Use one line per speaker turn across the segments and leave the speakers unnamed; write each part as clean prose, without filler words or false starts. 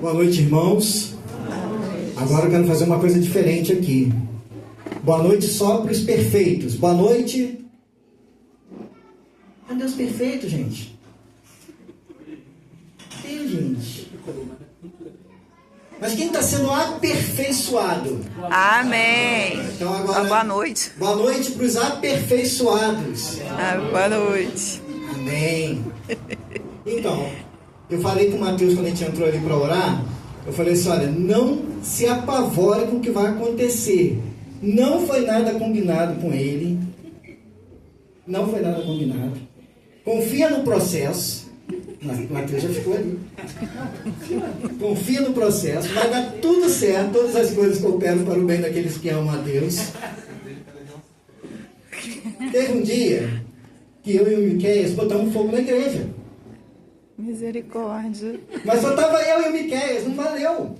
Boa noite, irmãos. Agora eu quero fazer uma coisa diferente aqui. Boa noite só para os perfeitos. Boa noite. Meu Deus, perfeito, gente. Deus, gente. Mas quem está sendo aperfeiçoado?
Amém.
Então agora,
boa noite.
Boa noite para os aperfeiçoados.
Boa noite.
Amém. Então, eu falei com o Mateus quando a gente entrou ali para orar. Eu falei assim, olha, não se apavore com o que vai acontecer. Não foi nada combinado com ele. Não foi nada combinado. Confia no processo. O Mateus já ficou ali. Confia no processo. Vai dar tudo certo. Todas as coisas cooperam para o bem daqueles que amam a Deus. Teve um dia que eu e o Miqueias botamos fogo na igreja.
Misericórdia.
Mas só estava eu e o Miqueias, não valeu.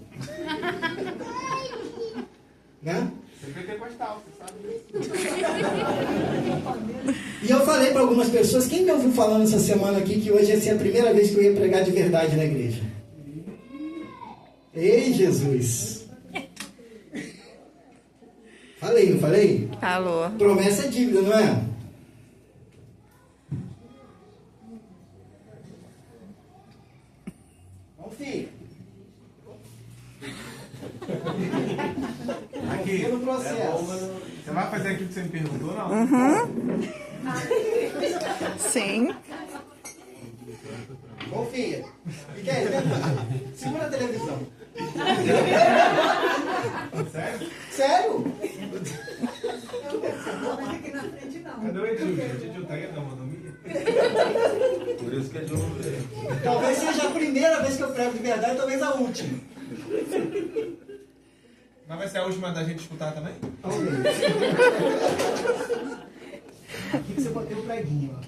Né?
Você foi pentecostal, você sabe disso.
E eu falei para algumas pessoas, quem me ouviu falando essa semana aqui que hoje ia ser a primeira vez que eu ia pregar de verdade na igreja? Ei, Jesus! Falei, não falei?
Falou.
Promessa é dívida, não é? Confia.
Aqui,
No processo.
você vai fazer aquilo que você me perguntou, não?
Uhum. Sim.
Confia. Miquel, segura a televisão.
Sério?
Sério?
Cadê o Edil? O Edil tá aí na monomia? Por isso que é de novo.
Talvez seja a primeira vez que eu prego de verdade, talvez a última.
Mas vai ser a última da gente escutar também?
Talvez. Aqui que você botei o preguinho, ó.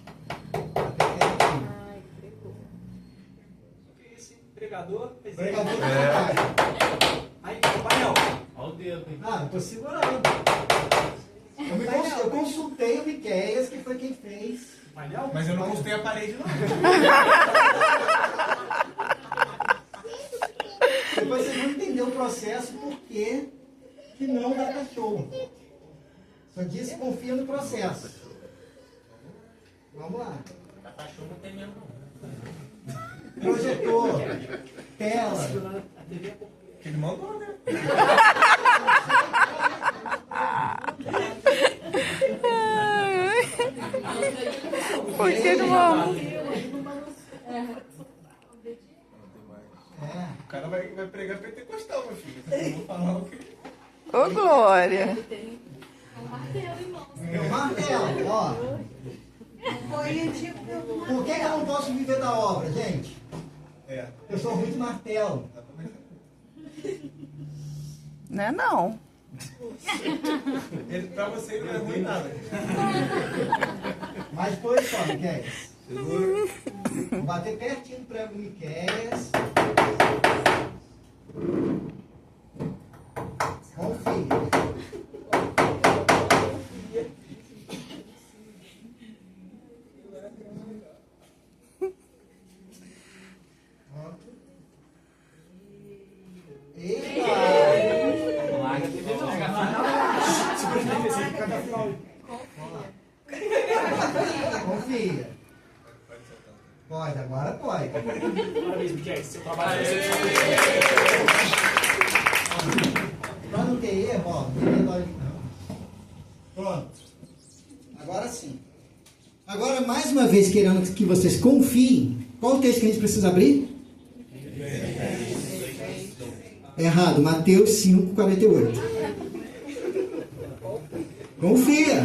Pregador?
Pregador de
É.
verdade.
Aí, painel.
Olha o dedo, hein?
Ah, eu tô segurando. Eu consultei o Miqueias, que foi quem fez.
Painel?
Mas eu não consultei a parede, não.
Depois vocês vão entender o processo, por que não dá cachorro. Só disse confia no processo. Vamos lá.
Cachorro não tem mesmo, não.
Projetor, tela.
Que ele mandou, né?
Por que não amo?
É.
O cara vai pregar pentecostal, meu filho. Eu vou falar o quê?
Ô, Glória.
Meu martelo, ó. Por que eu não posso viver da obra, gente?
É.
Eu sou ruim de martelo.
Não é não.
Ele, pra você ele não é ruim nada.
Mas foi só, Miqueias. Vou bater pertinho do prego do Miqueias. Confia.
Larga a TV, não.
Confia. Pode, agora pode.
Parabéns, Miquel. Seu trabalho é
Pra não ter erro, ó, não tem dó de não. Pronto. Agora sim. Agora, mais uma vez, querendo que vocês confiem, qual o texto que a gente precisa abrir? Errado, Mateus 5,48. Confia.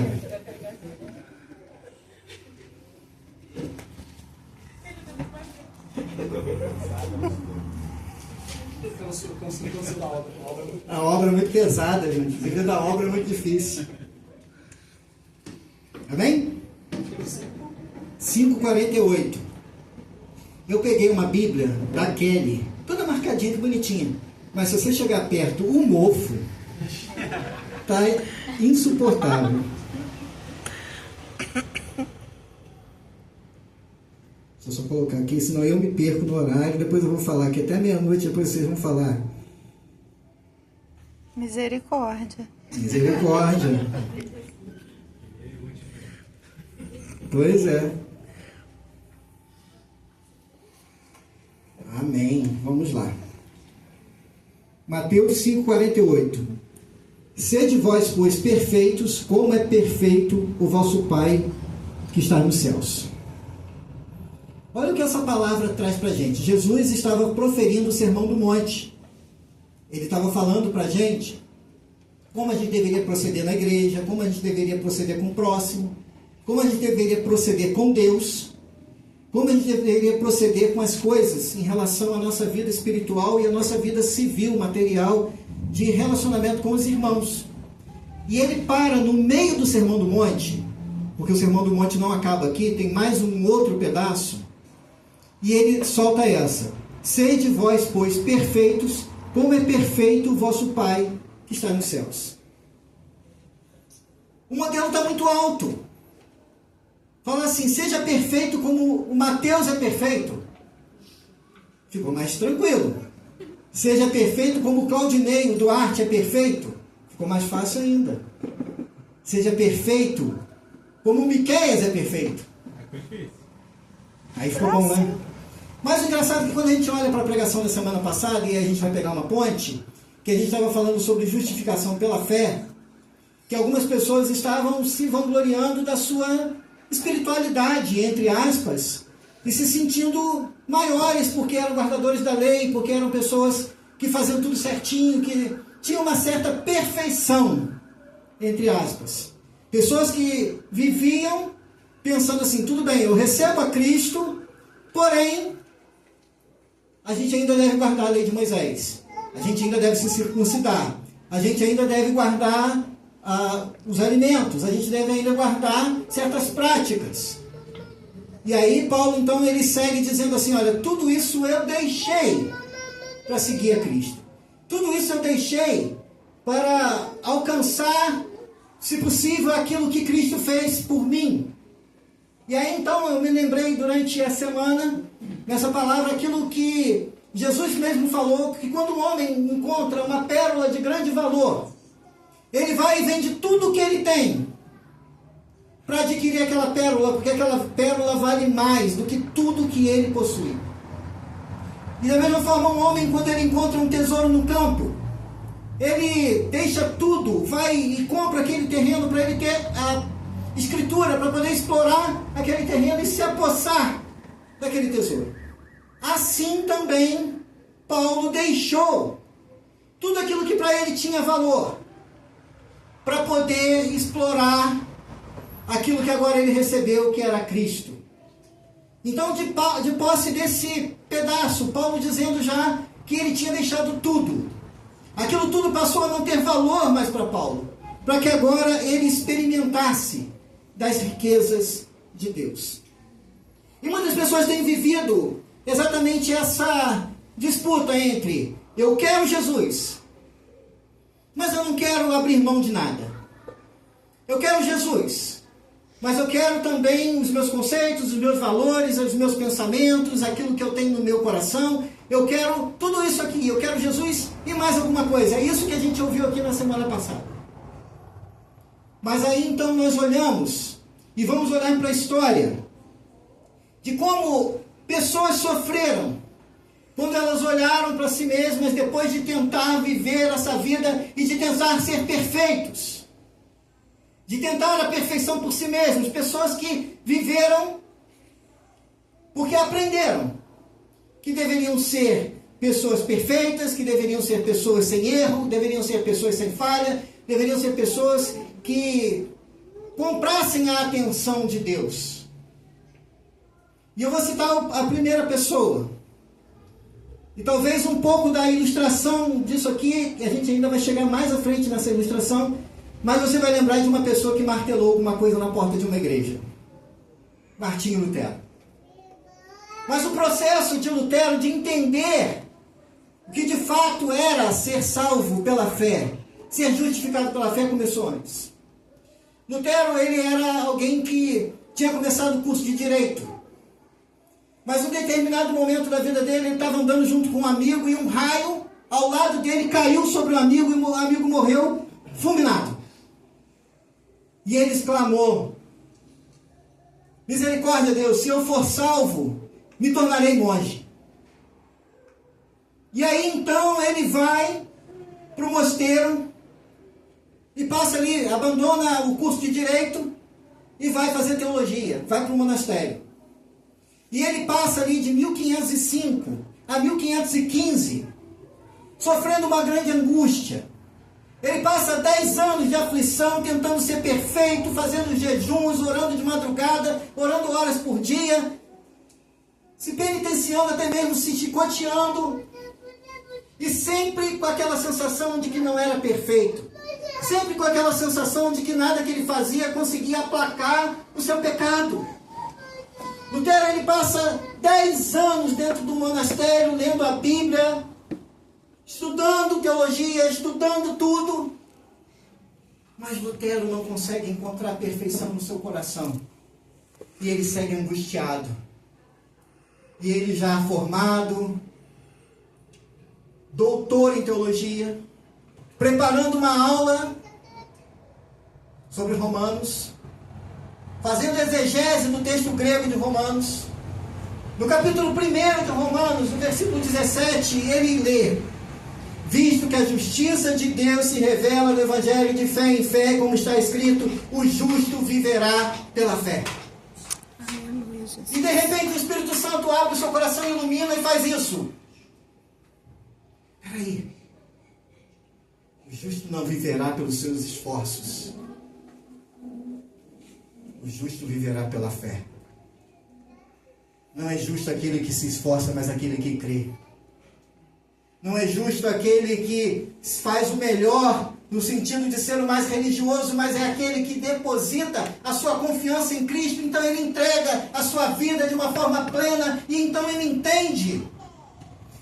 A obra é muito pesada, gente. Viver da obra é muito difícil. Amém? 5,48. Eu peguei uma Bíblia da Kelly, toda marcadinha e bonitinha. Mas se você chegar perto, o mofo tá insuportável. Deixa eu só colocar aqui, senão eu me perco no horário. Depois eu vou falar aqui até meia-noite, depois vocês vão falar.
Misericórdia.
Misericórdia. Pois é. Amém. Vamos lá. Mateus 5,48. Sede vós, pois, perfeitos, como é perfeito o vosso Pai que está nos céus. Olha o que essa palavra traz para a gente. Jesus estava proferindo o Sermão do Monte. Ele estava falando para a gente como a gente deveria proceder na igreja, como a gente deveria proceder com o próximo, como a gente deveria proceder com Deus, como a gente deveria proceder com as coisas em relação à nossa vida espiritual e à nossa vida civil, material, de relacionamento com os irmãos. E ele para no meio do Sermão do Monte, porque o Sermão do Monte não acaba aqui, tem mais um outro pedaço, e ele solta essa: sede vós, pois, perfeitos, como é perfeito o vosso Pai que está nos céus. O modelo está muito alto. Fala assim: seja perfeito como o Mateus é perfeito. Ficou mais tranquilo. Seja perfeito como o Claudinei, o Duarte é perfeito. Ficou mais fácil ainda. Seja perfeito como o Miqueias é perfeito. Aí ficou bom, né? Mas o engraçado é que quando a gente olha para a pregação da semana passada, e a gente vai pegar uma ponte, que a gente estava falando sobre justificação pela fé, que algumas pessoas estavam se vangloriando da sua espiritualidade, entre aspas, e se sentindo maiores porque eram guardadores da lei, porque eram pessoas que faziam tudo certinho, que tinham uma certa perfeição, entre aspas. Pessoas que viviam pensando assim: tudo bem, eu recebo a Cristo, porém, a gente ainda deve guardar a lei de Moisés. A gente ainda deve se circuncidar. A gente ainda deve guardar os alimentos. A gente deve ainda guardar certas práticas. E aí Paulo, então, ele segue dizendo assim: olha, tudo isso eu deixei para seguir a Cristo. Tudo isso eu deixei para alcançar, se possível, aquilo que Cristo fez por mim. E aí, então, eu me lembrei durante a semana, nessa palavra, aquilo que Jesus mesmo falou, que quando um homem encontra uma pérola de grande valor, ele vai e vende tudo o que ele tem para adquirir aquela pérola, porque aquela pérola vale mais do que tudo que ele possui. E da mesma forma, um homem, quando ele encontra um tesouro no campo, ele deixa tudo, vai e compra aquele terreno para ele ter a escritura, para poder explorar aquele terreno e se apossar daquele tesouro. Assim também Paulo deixou tudo aquilo que para ele tinha valor, para poder explorar aquilo que agora ele recebeu, que era Cristo. Então, de posse desse pedaço, Paulo dizendo já que ele tinha deixado tudo. Aquilo tudo passou a não ter valor mais para Paulo, para que agora ele experimentasse das riquezas de Deus. E muitas pessoas têm vivido exatamente essa disputa entre: eu quero Jesus, mas eu não quero abrir mão de nada. Eu quero Jesus, mas eu quero também os meus conceitos, os meus valores, os meus pensamentos, aquilo que eu tenho no meu coração. Eu quero tudo isso aqui. Eu quero Jesus e mais alguma coisa. É isso que a gente ouviu aqui na semana passada. Mas aí então nós olhamos e vamos olhar para a história de como pessoas sofreram quando elas olharam para si mesmas depois de tentar viver essa vida e de tentar ser perfeitos, de tentar a perfeição por si mesmos. Pessoas que viveram porque aprenderam que deveriam ser pessoas perfeitas, que deveriam ser pessoas sem erro, deveriam ser pessoas sem falha, deveriam ser pessoas que comprassem a atenção de Deus. E eu vou citar a primeira pessoa. E talvez um pouco da ilustração disso aqui, a gente ainda vai chegar mais à frente nessa ilustração, mas você vai lembrar de uma pessoa que martelou alguma coisa na porta de uma igreja. Martinho Lutero. Mas o processo de Lutero de entender o que de fato era ser salvo pela fé, ser justificado pela fé, começou antes. Lutero, ele era alguém que tinha começado o curso de Direito. Mas em um determinado momento da vida dele, ele estava andando junto com um amigo e um raio ao lado dele caiu sobre o amigo e o amigo morreu fulminado. E ele exclamou: misericórdia, Deus, se eu for salvo, me tornarei monge. E aí então ele vai para o mosteiro e passa ali, abandona o curso de direito e vai fazer teologia, vai para o monastério. E ele passa ali de 1505 a 1515, sofrendo uma grande angústia. Ele passa 10 anos de aflição, tentando ser perfeito, fazendo jejuns, orando de madrugada, orando horas por dia, se penitenciando, até mesmo se chicoteando, e sempre com aquela sensação de que não era perfeito, sempre com aquela sensação de que nada que ele fazia conseguia aplacar o seu pecado. Lutero, ele passa 10 anos dentro do monastério, lendo a Bíblia, estudando teologia, estudando tudo. Mas Lutero não consegue encontrar perfeição no seu coração. E ele segue angustiado. E ele já formado, doutor em teologia, preparando uma aula sobre Romanos, fazendo exegese do texto grego de Romanos. No capítulo 1 de Romanos, no versículo 17, ele lê: visto que a justiça de Deus se revela no Evangelho de fé em fé, como está escrito, o justo viverá pela fé. E de repente o Espírito Santo abre o seu coração, ilumina e faz isso. Peraí. O justo não viverá pelos seus esforços. O justo viverá pela fé. Não é justo aquele que se esforça, mas aquele que crê. Não é justo aquele que faz o melhor no sentido de ser o mais religioso, mas é aquele que deposita a sua confiança em Cristo, então ele entrega a sua vida de uma forma plena, e então ele entende.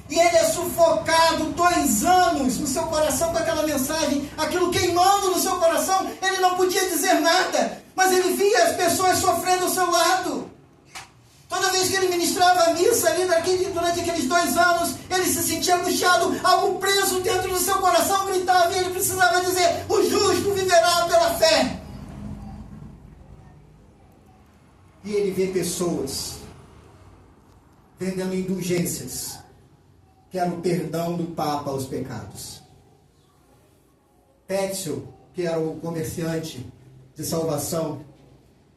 E ele é sufocado 2 anos no seu coração com aquela mensagem, aquilo queimando no seu coração, ele não podia dizer nada, mas ele via as pessoas sofrendo ao seu lado. Toda vez que ele ministrava a missa ali, durante aqueles 2 anos, ele se sentia angustiado, algo preso dentro do seu coração gritava, e ele precisava dizer: o justo viverá pela fé. E ele vê pessoas vendendo indulgências, que era o perdão do Papa aos pecados. Pétio, que era o comerciante de salvação,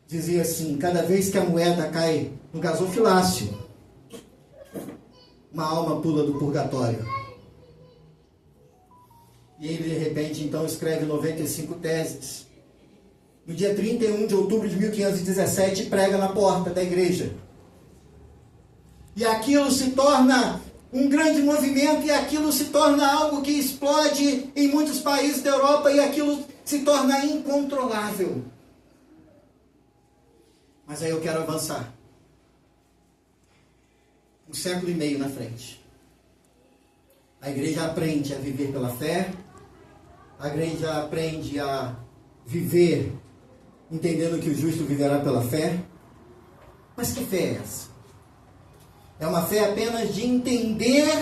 dizia assim: cada vez que a moeda cai no gasofilácio, uma alma pula do purgatório. E ele, de repente, então escreve 95 teses. No dia 31 de outubro de 1517, prega na porta da igreja. E aquilo se torna um grande movimento, e aquilo se torna algo que explode em muitos países da Europa, e aquilo se torna incontrolável. Mas aí eu quero avançar 1,5 século na frente. A igreja aprende a viver pela fé, a igreja aprende a viver entendendo que o justo viverá pela fé. Mas que fé é essa? É uma fé apenas de entender,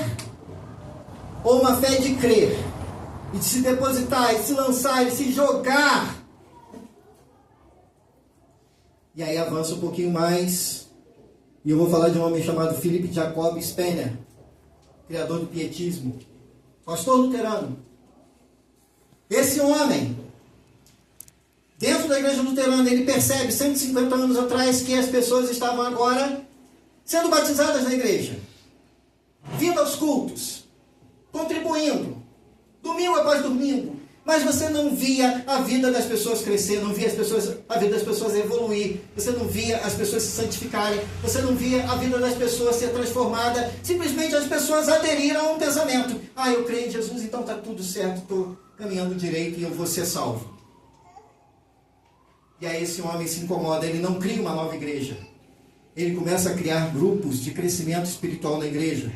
ou uma fé de crer, e de se depositar, e se lançar, e se jogar? E aí avança um pouquinho mais, e eu vou falar de um homem chamado Philipp Jacob Spener, criador do pietismo, pastor luterano. Esse homem, dentro da igreja luterana, ele percebe 150 anos atrás que as pessoas estavam agora sendo batizadas na igreja, vindo aos cultos, contribuindo, domingo após domingo, mas você não via a vida das pessoas crescer, não via a vida das pessoas evoluir, você não via as pessoas se santificarem, você não via a vida das pessoas ser transformada, simplesmente as pessoas aderiram a um pensamento: ah, eu creio em Jesus, então está tudo certo, estou caminhando direito e eu vou ser salvo. E aí esse homem se incomoda, ele não cria uma nova igreja, ele começa a criar grupos de crescimento espiritual na igreja,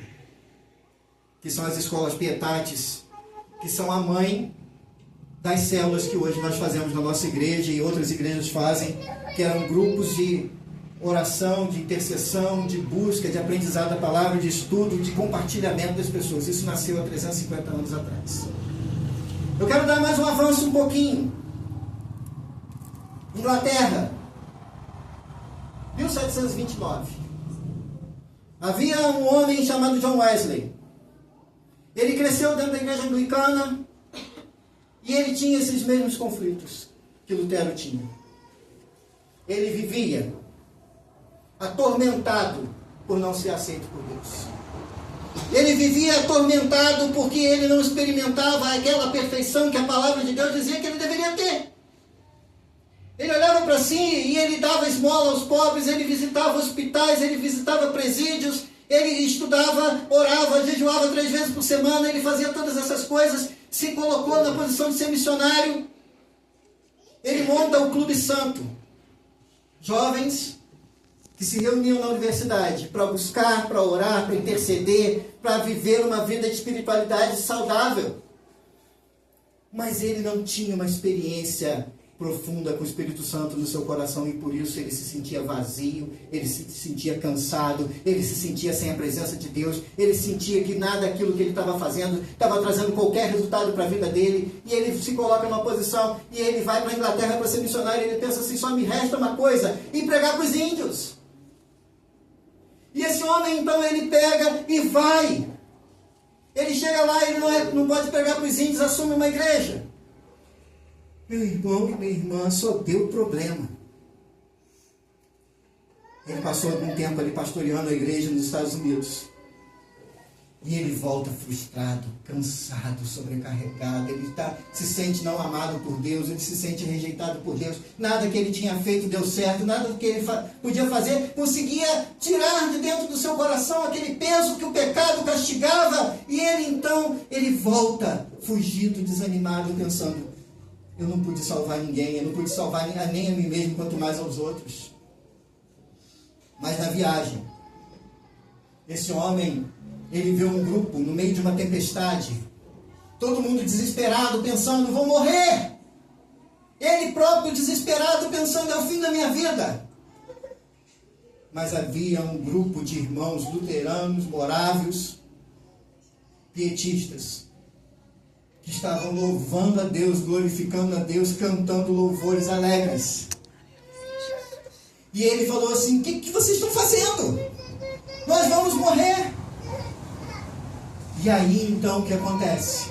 que são as escolas pietatis, que são a mãe das células que hoje nós fazemos na nossa igreja e outras igrejas fazem, que eram grupos de oração, de intercessão, de busca, de aprendizado da palavra, de estudo, de compartilhamento das pessoas. Isso nasceu há 350 anos atrás. Eu quero dar mais um avanço um pouquinho. Inglaterra, 1729. Havia um homem chamado John Wesley. Ele cresceu dentro da igreja anglicana e ele tinha esses mesmos conflitos que Lutero tinha. Ele vivia atormentado por não ser aceito por Deus. Ele vivia atormentado porque ele não experimentava aquela perfeição que a palavra de Deus dizia que ele deveria ter. Ele olhava para si e ele dava esmola aos pobres, ele visitava hospitais, ele visitava presídios, ele estudava, orava, jejuava 3 vezes por semana, ele fazia todas essas coisas, se colocou na posição de ser missionário. Ele monta o Clube Santo. Jovens que se reuniam na universidade para buscar, para orar, para interceder, para viver uma vida de espiritualidade saudável. Mas ele não tinha uma experiência profunda com o Espírito Santo no seu coração e por isso ele se sentia vazio, ele se sentia cansado, ele se sentia sem a presença de Deus, ele sentia que nada daquilo que ele estava fazendo estava trazendo qualquer resultado para a vida dele, e ele se coloca numa posição e ele vai para a Inglaterra para ser missionário e ele pensa assim, só me resta uma coisa, ir pregar para os índios. E esse homem então ele pega e vai. Ele chega lá, ele não pode pregar para os índios, assume uma igreja. Meu irmão e minha irmã, só deu problema. Ele passou algum tempo ali pastoreando a igreja nos Estados Unidos. E ele volta frustrado, cansado, sobrecarregado. Ele se sente não amado por Deus, ele se sente rejeitado por Deus. Nada que ele tinha feito deu certo, nada que ele podia fazer conseguia tirar de dentro do seu coração aquele peso que o pecado castigava. E ele então, ele volta fugido, desanimado, pensando, eu não pude salvar ninguém, eu não pude salvar nem a mim mesmo, quanto mais aos outros. Mas na viagem, esse homem, ele vê um grupo no meio de uma tempestade, todo mundo desesperado, pensando, vou morrer. Ele próprio desesperado, pensando, é o fim da minha vida. Mas havia um grupo de irmãos luteranos, morávios, pietistas, que estavam louvando a Deus, glorificando a Deus, cantando louvores alegres. E ele falou assim, o que vocês estão fazendo? Nós vamos morrer. E aí então o que acontece?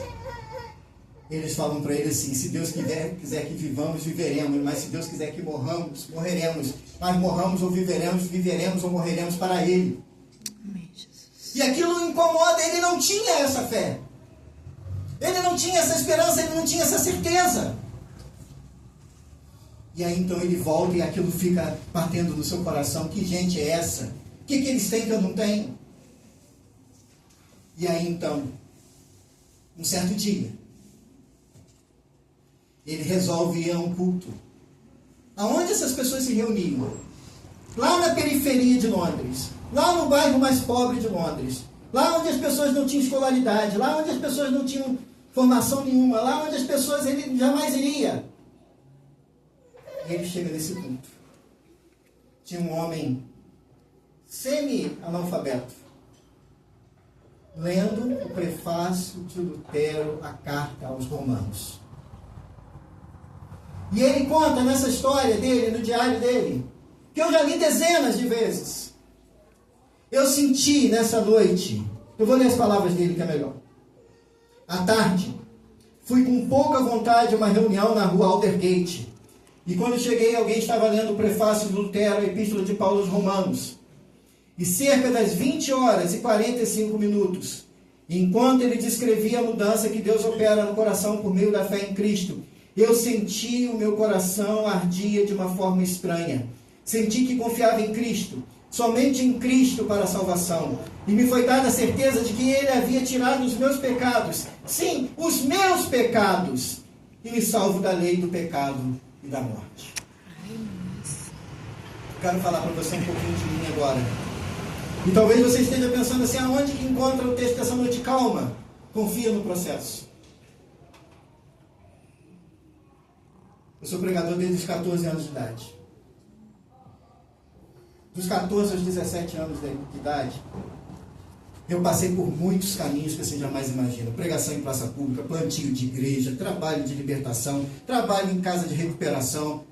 Eles falam para ele assim, se Deus quiser que vivamos, viveremos, mas se Deus quiser que morramos, morreremos. Mas morramos ou viveremos ou morreremos para Ele. E aquilo incomoda, ele não tinha essa fé. Ele não tinha essa esperança, ele não tinha essa certeza. E aí então ele volta e aquilo fica batendo no seu coração. Que gente é essa? O que eles têm que eu não tenho? E aí então, um certo dia, ele resolve ir a um culto. Aonde essas pessoas se reuniam? Lá na periferia de Londres. Lá no bairro mais pobre de Londres. Lá onde as pessoas não tinham escolaridade. Lá onde as pessoas não tinham formação nenhuma. Lá onde as pessoas ele jamais iria. E ele chega nesse culto. Tinha um homem semi-analfabeto, lendo o prefácio de Lutero, a carta aos Romanos. E ele conta nessa história dele, no diário dele, que eu já li dezenas de vezes. Eu senti nessa noite, eu vou ler as palavras dele que é melhor. À tarde, fui com pouca vontade a uma reunião na rua Aldergate. E quando cheguei, alguém estava lendo o prefácio de Lutero, a epístola de Paulo aos Romanos. E cerca das 20 horas e 45 minutos, enquanto ele descrevia a mudança que Deus opera no coração por meio da fé em Cristo, eu senti o meu coração ardia de uma forma estranha. Senti que confiava em Cristo, somente em Cristo para a salvação. E me foi dada a certeza de que Ele havia tirado os meus pecados, sim, os meus pecados, e me salvo da lei do pecado e da morte. Quero falar para você um pouquinho de mim agora. E talvez você esteja pensando assim, aonde que encontra o texto dessa noite? Calma, confia no processo. Eu sou pregador desde os 14 anos de idade. Dos 14 aos 17 anos de idade, eu passei por muitos caminhos que você jamais imagina. Pregação em praça pública, plantio de igreja, trabalho de libertação, trabalho em casa de recuperação.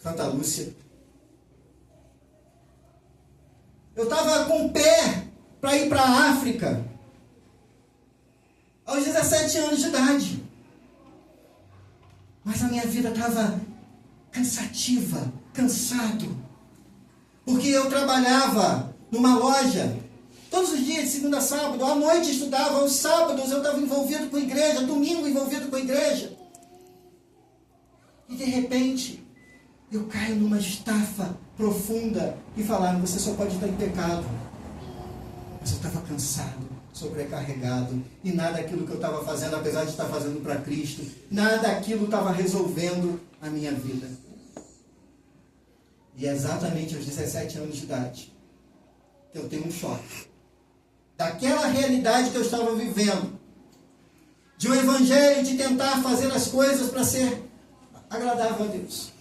Santa Lúcia. Eu estava com o pé para ir para a África aos 17 anos de idade. Mas a minha vida estava cansativa, cansado. Porque eu trabalhava numa loja todos os dias, de segunda a sábado. À noite estudava, aos sábados eu estava envolvido com a igreja, domingo envolvido com a igreja. E de repente, eu caio numa estafa profunda e falaram, você só pode estar em pecado. Mas eu estava cansado, sobrecarregado, e nada daquilo que eu estava fazendo, apesar de estar fazendo para Cristo, nada daquilo estava resolvendo a minha vida. E é exatamente aos 17 anos de idade que eu tenho um choque daquela realidade que eu estava vivendo, de um evangelho de tentar fazer as coisas para ser agradável a Deus,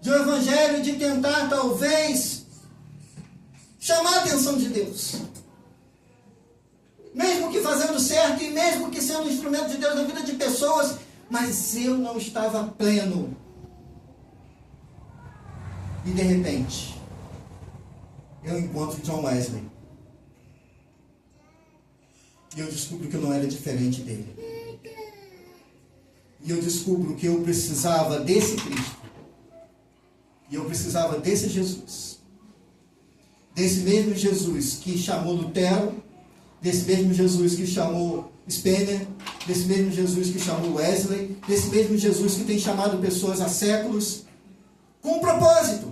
de um evangelho de tentar talvez chamar a atenção de Deus, mesmo que fazendo certo e mesmo que sendo um instrumento de Deus na vida de pessoas, mas eu não estava pleno. E de repente, eu encontro John Wesley. E eu descubro que eu não era diferente dele. E eu descubro que eu precisava desse Cristo. E eu precisava desse Jesus. Desse mesmo Jesus que chamou Lutero, desse mesmo Jesus que chamou Spener, desse mesmo Jesus que chamou Wesley, desse mesmo Jesus que tem chamado pessoas há séculos, com um propósito.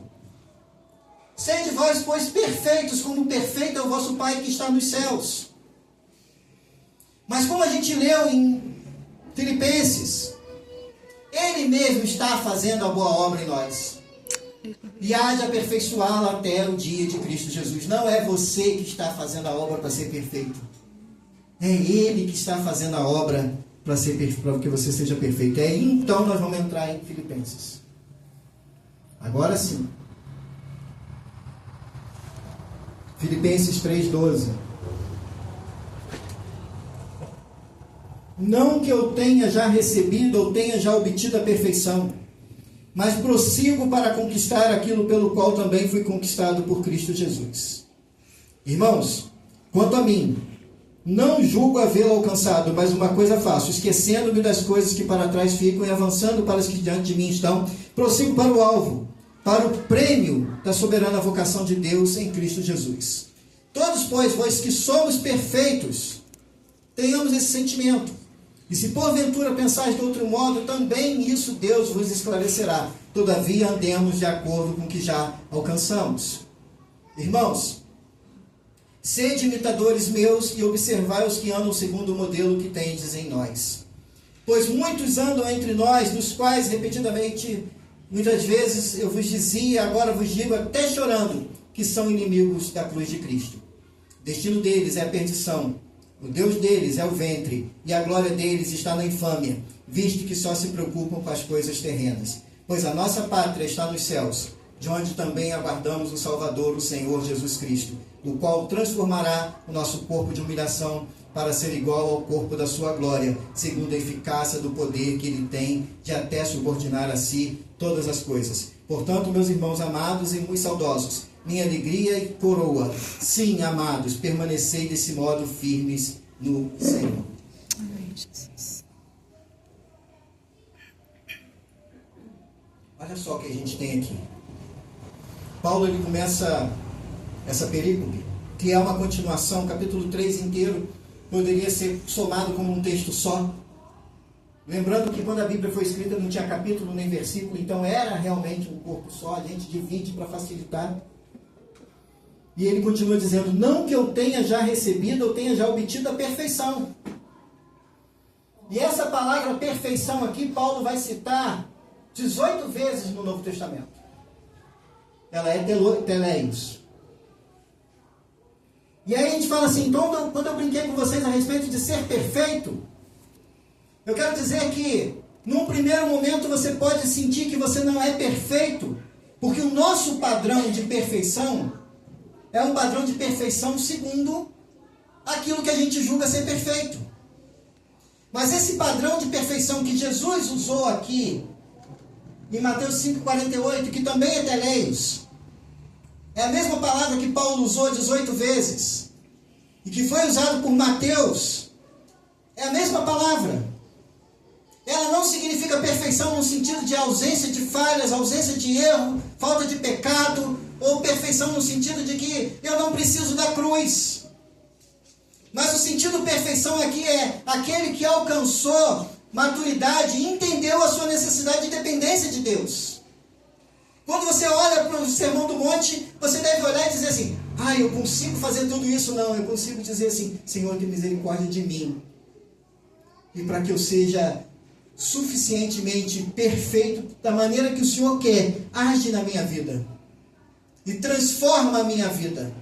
Sede vós, pois, perfeitos, como perfeito é o vosso Pai que está nos céus. Mas como a gente leu em Filipenses, Ele mesmo está fazendo a boa obra em nós. E há de aperfeiçoá-la até o dia de Cristo Jesus. Não é você que está fazendo a obra para ser perfeito. É Ele que está fazendo a obra para que você seja perfeito. É então nós vamos entrar em Filipenses. Agora sim. Filipenses 3,12. Não que eu tenha já recebido ou tenha já obtido a perfeição, mas prossigo para conquistar aquilo pelo qual também fui conquistado por Cristo Jesus. Irmãos, quanto a mim, não julgo havê-lo alcançado, mas uma coisa faço, esquecendo-me das coisas que para trás ficam e avançando para as que diante de mim estão, prossigo para o alvo, para o prêmio da soberana vocação de Deus em Cristo Jesus. Todos, pois, vós que somos perfeitos, tenhamos esse sentimento. E se porventura pensais de outro modo, também isso Deus vos esclarecerá. Todavia andemos de acordo com o que já alcançamos. Irmãos, sede imitadores meus e observai os que andam segundo o modelo que tendes em nós. Pois muitos andam entre nós, dos quais repetidamente, muitas vezes eu vos dizia, agora vos digo até chorando, que são inimigos da cruz de Cristo. O destino deles é a perdição. O Deus deles é o ventre, e a glória deles está na infâmia, visto que só se preocupam com as coisas terrenas. Pois a nossa pátria está nos céus, de onde também aguardamos o Salvador, o Senhor Jesus Cristo, o qual transformará o nosso corpo de humilhação para ser igual ao corpo da sua glória, segundo a eficácia do poder que ele tem de até subordinar a si todas as coisas. Portanto, meus irmãos amados e muito saudosos, minha alegria e coroa, sim, amados, permanecei desse modo firmes no Senhor.
Amém, Jesus.
Olha só o que a gente tem aqui. Paulo, ele começa essa perícope, que é uma continuação, capítulo 3 inteiro, poderia ser somado como um texto só. Lembrando que quando a Bíblia foi escrita não tinha capítulo nem versículo, então era realmente um corpo só, a gente divide para facilitar. E ele continua dizendo, não que eu tenha já recebido ou tenha já obtido a perfeição. E essa palavra perfeição aqui, Paulo vai citar 18 vezes no Novo Testamento. Ela é teleios. E aí a gente fala assim, então quando eu brinquei com vocês a respeito de ser perfeito, eu quero dizer que num primeiro momento você pode sentir que você não é perfeito, Porque o nosso padrão de perfeição é um padrão de perfeição segundo aquilo que a gente julga ser perfeito. Mas esse padrão de perfeição que Jesus usou aqui, em Mateus 5,48, que também é teleios, é a mesma palavra que Paulo usou 18 vezes, e que foi usado por Mateus, é a mesma palavra. Ela não significa perfeição no sentido de ausência de falhas, ausência de erro, falta de pecado, ou perfeição no sentido de que eu não preciso da cruz. Mas o sentido perfeição aqui é aquele que alcançou maturidade e entendeu a sua necessidade de dependência de Deus. Quando você olha para o Sermão do Monte, você deve olhar e dizer assim: eu consigo fazer tudo isso? Não, eu consigo dizer assim: Senhor, tem misericórdia de mim. E para que eu seja suficientemente perfeito da maneira que o Senhor quer, age na minha vida e transforma a minha vida.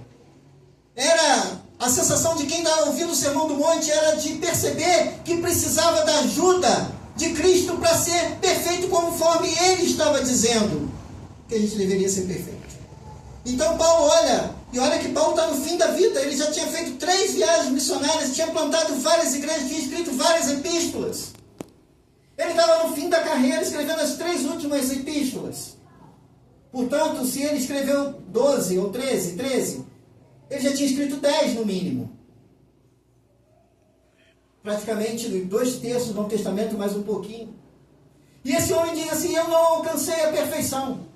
Era a sensação de quem estava ouvindo o Sermão do Monte, era de perceber que precisava da ajuda de Cristo para ser perfeito conforme Ele estava dizendo que a gente deveria ser perfeito. Então Paulo olha que Paulo está no fim da vida. Ele já tinha feito 3 viagens missionárias, tinha plantado várias igrejas, tinha escrito várias epístolas. Ele estava no fim da carreira escrevendo as 3 últimas epístolas. Portanto, se ele escreveu 12 ou 13, ele já tinha escrito 10 no mínimo. Praticamente 2/3 do Novo Testamento, mais um pouquinho. E esse homem diz assim: eu não alcancei a perfeição.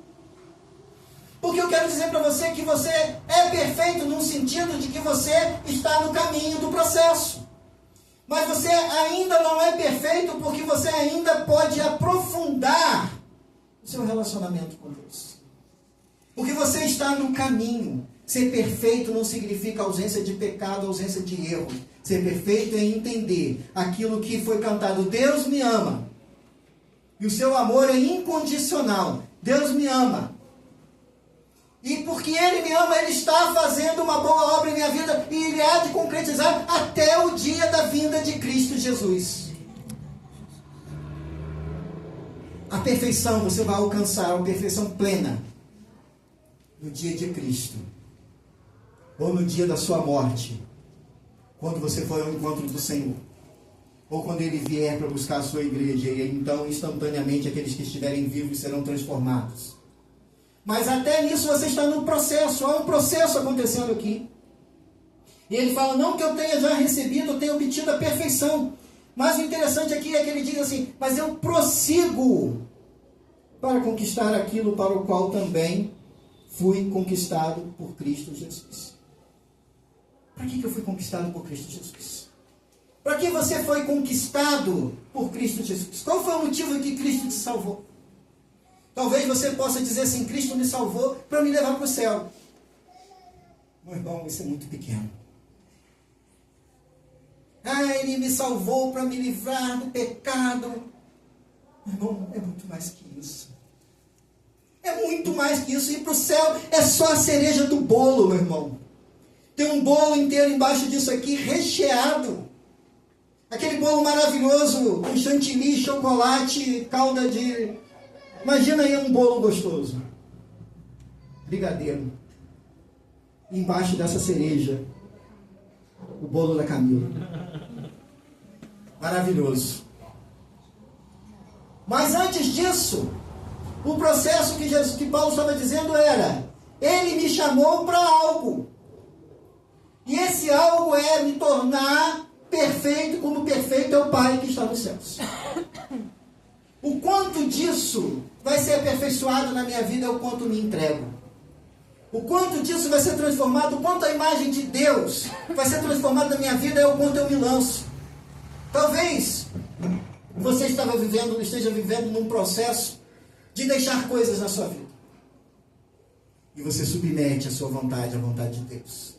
Porque eu quero dizer para você que você é perfeito no sentido de que você está no caminho do processo. Mas você ainda não é perfeito porque você ainda pode aprofundar o seu relacionamento com Deus. Porque você está no caminho. Ser perfeito não significa ausência de pecado, ausência de erro. Ser perfeito é entender aquilo que foi cantado: Deus me ama. E o seu amor é incondicional. Deus me ama. E porque Ele me ama, Ele está fazendo uma boa obra em minha vida. E Ele há de concretizar até o dia da vinda de Cristo Jesus. A perfeição você vai alcançar, a perfeição plena, no dia de Cristo. Ou no dia da sua morte, quando você for ao encontro do Senhor, ou quando Ele vier para buscar a sua igreja, e então instantaneamente aqueles que estiverem vivos serão transformados. Mas até nisso você está no processo, há um processo acontecendo aqui. E ele fala: não que eu tenha já recebido, eu tenha obtido a perfeição. Mas o interessante aqui é que ele diz assim: mas eu prossigo para conquistar aquilo para o qual também fui conquistado por Cristo Jesus. Para que eu fui conquistado por Cristo Jesus? Para que você foi conquistado por Cristo Jesus? Qual foi o motivo que Cristo te salvou? Talvez você possa dizer assim: Cristo me salvou para me levar para o céu. Meu irmão, isso é muito pequeno. Ele me salvou para me livrar do pecado. Meu irmão, é muito mais que isso. É muito mais que isso. Ir para o céu é só a cereja do bolo, meu irmão. Tem um bolo inteiro embaixo disso aqui, recheado. Aquele bolo maravilhoso, com chantilly, chocolate, calda de... Imagina aí um bolo gostoso. Brigadeiro. Embaixo dessa cereja, o bolo da Camila. Maravilhoso. Mas antes disso, o processo que Paulo estava dizendo era: Ele me chamou para algo. E esse algo é me tornar perfeito, como perfeito é o Pai que está nos céus. O quanto disso vai ser aperfeiçoado na minha vida é o quanto me entrego. O quanto disso vai ser transformado, o quanto a imagem de Deus vai ser transformada na minha vida é o quanto eu me lanço. Talvez você esteja vivendo num processo de deixar coisas na sua vida. E você submete a sua vontade à vontade de Deus.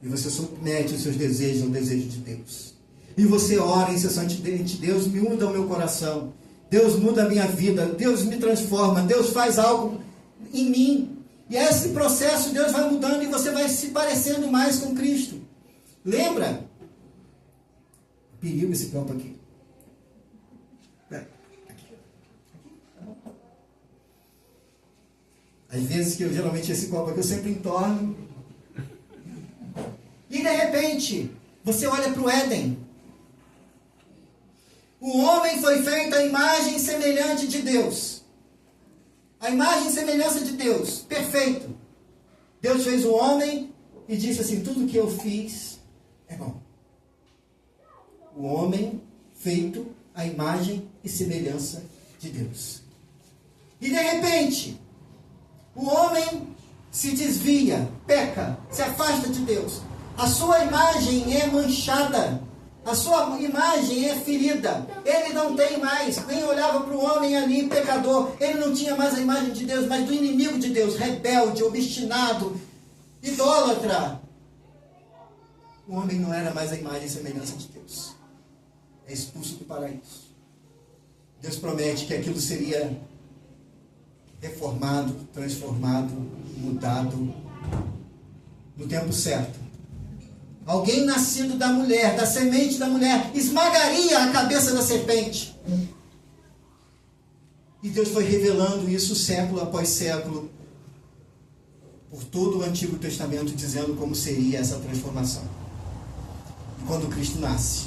E você submete os seus desejos ao desejo de Deus. E você ora incessantemente: Deus me muda o meu coração. Deus muda a minha vida. Deus me transforma. Deus faz algo em mim. E esse processo Deus vai mudando e você vai se parecendo mais com Cristo. Lembra? Perigo esse campo aqui. Às vezes que geralmente esse copo aqui eu sempre entorno. E de repente, você olha para o Éden. O homem foi feito à imagem semelhante de Deus. A imagem e semelhança de Deus. Perfeito. Deus fez o homem e disse assim, tudo que eu fiz é bom. O homem feito à imagem e semelhança de Deus. E de repente, o homem se desvia, peca, se afasta de Deus. A sua imagem é manchada. A sua imagem é ferida. Ele não tem mais. Quem olhava para o homem ali, pecador, ele não tinha mais a imagem de Deus, mas do inimigo de Deus, rebelde, obstinado, idólatra. O homem não era mais a imagem e semelhança de Deus. É expulso do paraíso. Deus promete que aquilo seria reformado, transformado, mudado no tempo certo. Alguém nascido da mulher, da semente da mulher, esmagaria a cabeça da serpente. E Deus foi revelando isso século após século, por todo o Antigo Testamento, dizendo como seria essa transformação. E quando Cristo nasce,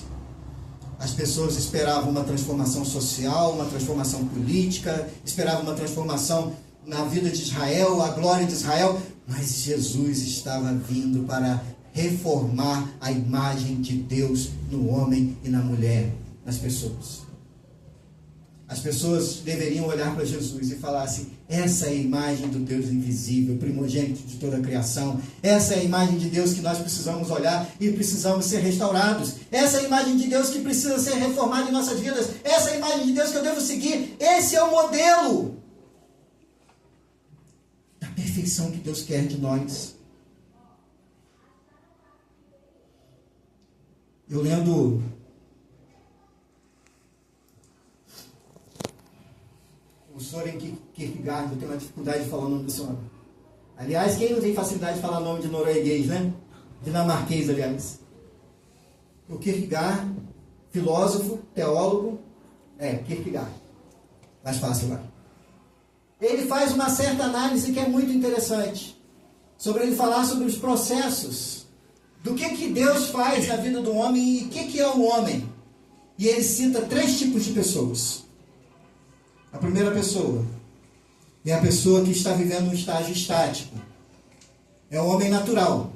as pessoas esperavam uma transformação social, uma transformação política, esperavam uma transformação na vida de Israel, a glória de Israel, mas Jesus estava vindo para reformar a imagem de Deus no homem e na mulher, nas pessoas. As pessoas deveriam olhar para Jesus e falar assim, essa é a imagem do Deus invisível, primogênito de toda a criação. Essa é a imagem de Deus que nós precisamos olhar e precisamos ser restaurados. Essa é a imagem de Deus que precisa ser reformada em nossas vidas. Essa é a imagem de Deus que eu devo seguir. Esse é o modelo da perfeição que Deus quer de nós. Eu lendo o Soren Kierkegaard, eu tenho uma dificuldade de falar o nome desse homem. Aliás, quem não tem facilidade de falar o nome de norueguês, né? Dinamarquês, aliás. O Kierkegaard, filósofo, teólogo, Kierkegaard. Mais fácil lá. Ele faz uma certa análise que é muito interessante. Sobre ele falar sobre os processos do que Deus faz na vida do homem e o que é o homem. E ele cita 3 tipos de pessoas. A primeira pessoa é a pessoa que está vivendo um estágio estático. É o homem natural.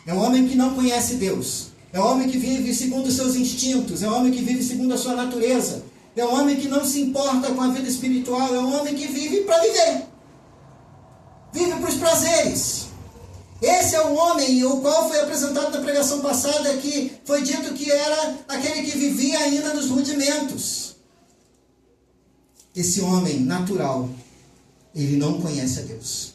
É o homem que não conhece Deus. É o homem que vive segundo os seus instintos. É o homem que vive segundo a sua natureza. É o homem que não se importa com a vida espiritual. É o homem que vive para viver. Vive para os prazeres. Esse é o homem, o qual foi apresentado na pregação passada, que foi dito que era aquele que vivia ainda nos rudimentos. Esse homem natural, ele não conhece a Deus.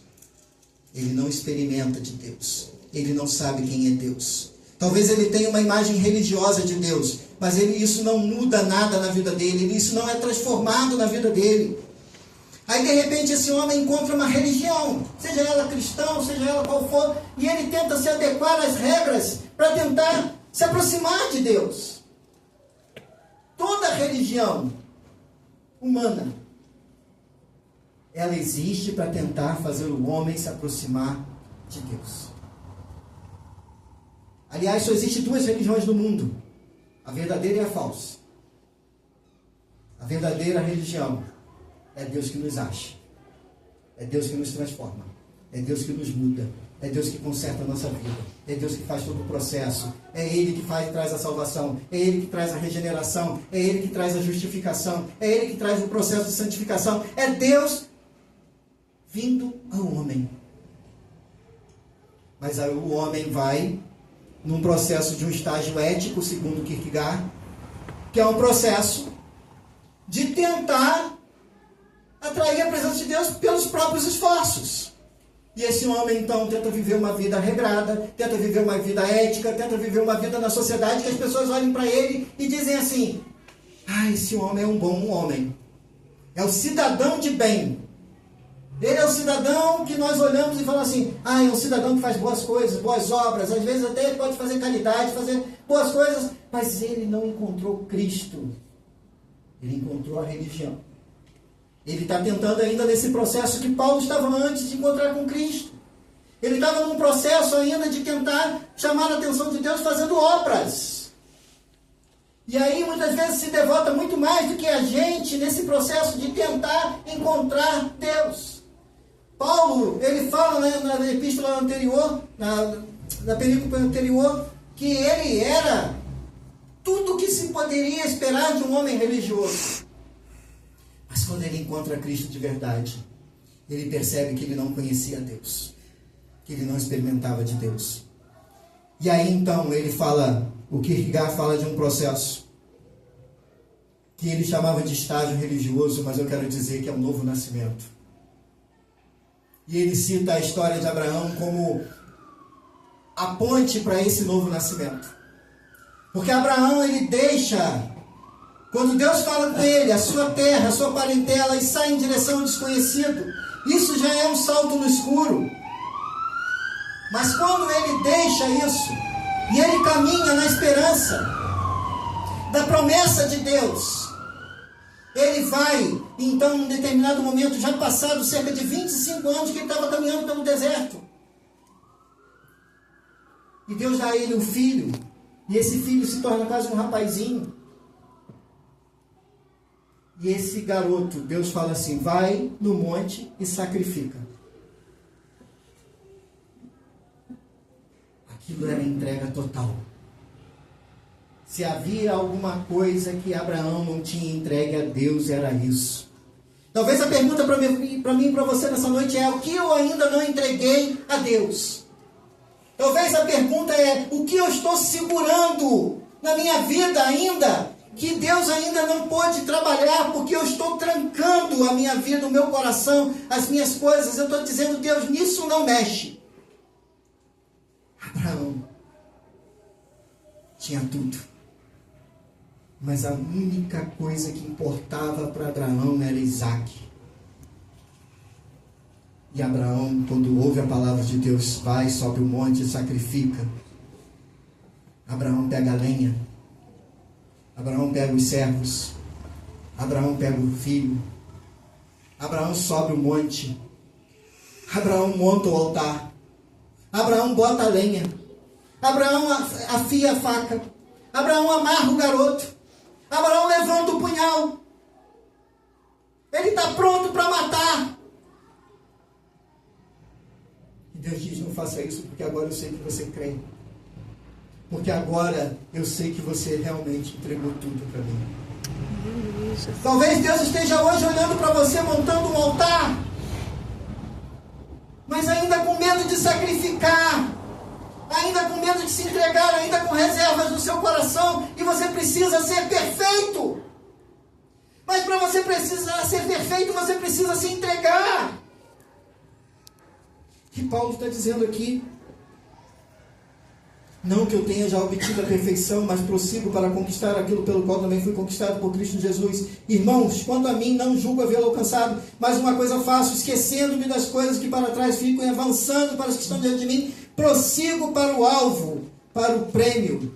Ele não experimenta de Deus. Ele não sabe quem é Deus. Talvez ele tenha uma imagem religiosa de Deus, mas isso não muda nada na vida dele, isso não é transformado na vida dele. Aí de repente esse homem encontra uma religião, seja ela cristã, seja ela qual for, e ele tenta se adequar às regras para tentar se aproximar de Deus. Toda religião humana, ela existe para tentar fazer o homem se aproximar de Deus. Aliás, só existem 2 religiões no mundo, a verdadeira e a falsa. A verdadeira religião é Deus que nos acha. É Deus que nos transforma. É Deus que nos muda. É Deus que conserta a nossa vida. É Deus que faz todo o processo. É Ele que traz a salvação. É Ele que traz a regeneração. É Ele que traz a justificação. É Ele que traz o processo de santificação. É Deus vindo ao homem. Mas aí o homem vai num processo de um estágio ético, segundo Kierkegaard, que é um processo de tentar atrair a presença de Deus pelos próprios esforços. E esse homem, então, tenta viver uma vida regrada, tenta viver uma vida ética, tenta viver uma vida na sociedade que as pessoas olhem para ele e dizem assim, esse homem é um bom homem. É o cidadão de bem. Ele é o cidadão que nós olhamos e falamos assim, é um cidadão que faz boas coisas, boas obras, às vezes até ele pode fazer caridade, fazer boas coisas, mas ele não encontrou Cristo. Ele encontrou a religião. Ele está tentando ainda nesse processo que Paulo estava antes de encontrar com Cristo. Ele estava num processo ainda de tentar chamar a atenção de Deus fazendo obras. E aí muitas vezes se devota muito mais do que a gente nesse processo de tentar encontrar Deus. Paulo, ele fala na epístola anterior, na perícope anterior, que ele era tudo o que se poderia esperar de um homem religioso. Mas quando ele encontra Cristo de verdade, ele percebe que ele não conhecia Deus, que ele não experimentava de Deus. E aí então ele fala, o Kierkegaard fala de um processo que ele chamava de estágio religioso, mas eu quero dizer que é um novo nascimento. E ele cita a história de Abraão como a ponte para esse novo nascimento. Porque Abraão, ele deixa, quando Deus fala com ele, a sua terra, a sua parentela, e sai em direção ao desconhecido, isso já é um salto no escuro. Mas quando ele deixa isso, e ele caminha na esperança da promessa de Deus, ele vai, então, em um determinado momento, já passado cerca de 25 anos que ele estava caminhando pelo deserto. E Deus dá a ele um filho, e esse filho se torna quase um rapazinho. E esse garoto, Deus fala assim, vai no monte e sacrifica. Aquilo era entrega total. Se havia alguma coisa que Abraão não tinha entregue a Deus, era isso. Talvez a pergunta para mim e para você nessa noite é, o que eu ainda não entreguei a Deus? Talvez a pergunta é, o que eu estou segurando na minha vida ainda, que Deus ainda não pôde trabalhar, porque eu estou trancando a minha vida, o meu coração, as minhas coisas. Eu estou dizendo, Deus, nisso não mexe. Abraão tinha tudo. Mas a única coisa que importava para Abraão era Isaac. E Abraão, quando ouve a palavra de Deus, vai, sobe o monte e sacrifica. Abraão pega a lenha. Abraão pega os servos. Abraão pega o filho. Abraão sobe o monte. Abraão monta o altar. Abraão bota a lenha. Abraão afia a faca. Abraão amarra o garoto. Abraão levanta o punhal. Ele está pronto para matar. E Deus diz, não faça isso, porque agora eu sei que você crê. Porque agora eu sei que você realmente entregou tudo para mim. Talvez Deus esteja hoje olhando para você, montando um altar, mas ainda com medo de sacrificar, ainda com medo de se entregar, ainda com reservas no seu coração, e você precisa ser perfeito. Mas para você precisar ser perfeito, você precisa se entregar. O que Paulo está dizendo aqui? Não que eu tenha já obtido a perfeição, mas prossigo para conquistar aquilo pelo qual também fui conquistado por Cristo Jesus. Irmãos, quanto a mim, não julgo havê-lo alcançado, mas uma coisa faço, esquecendo-me das coisas que para trás ficam e avançando para as que estão diante de mim, prossigo para o alvo, para o prêmio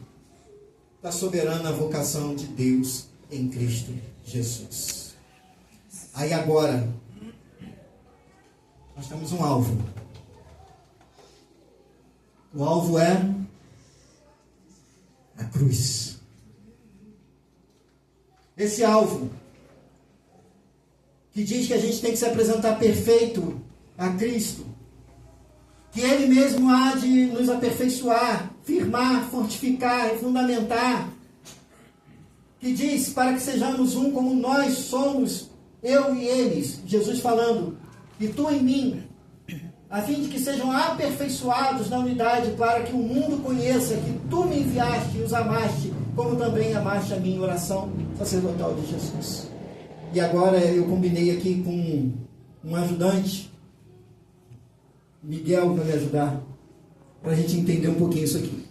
da soberana vocação de Deus em Cristo Jesus. Aí agora, nós temos um alvo. O alvo é a cruz. Esse alvo, que diz que a gente tem que se apresentar perfeito a Cristo, que Ele mesmo há de nos aperfeiçoar, firmar, fortificar e fundamentar, que diz para que sejamos um como nós somos, eu e eles, Jesus falando, e tu em mim, a fim de que sejam aperfeiçoados na unidade, para que o mundo conheça que tu me enviaste e os amaste, como também amaste a minha oração sacerdotal de Jesus. E agora eu combinei aqui com um ajudante, Miguel, para me ajudar, para a gente entender um pouquinho isso aqui.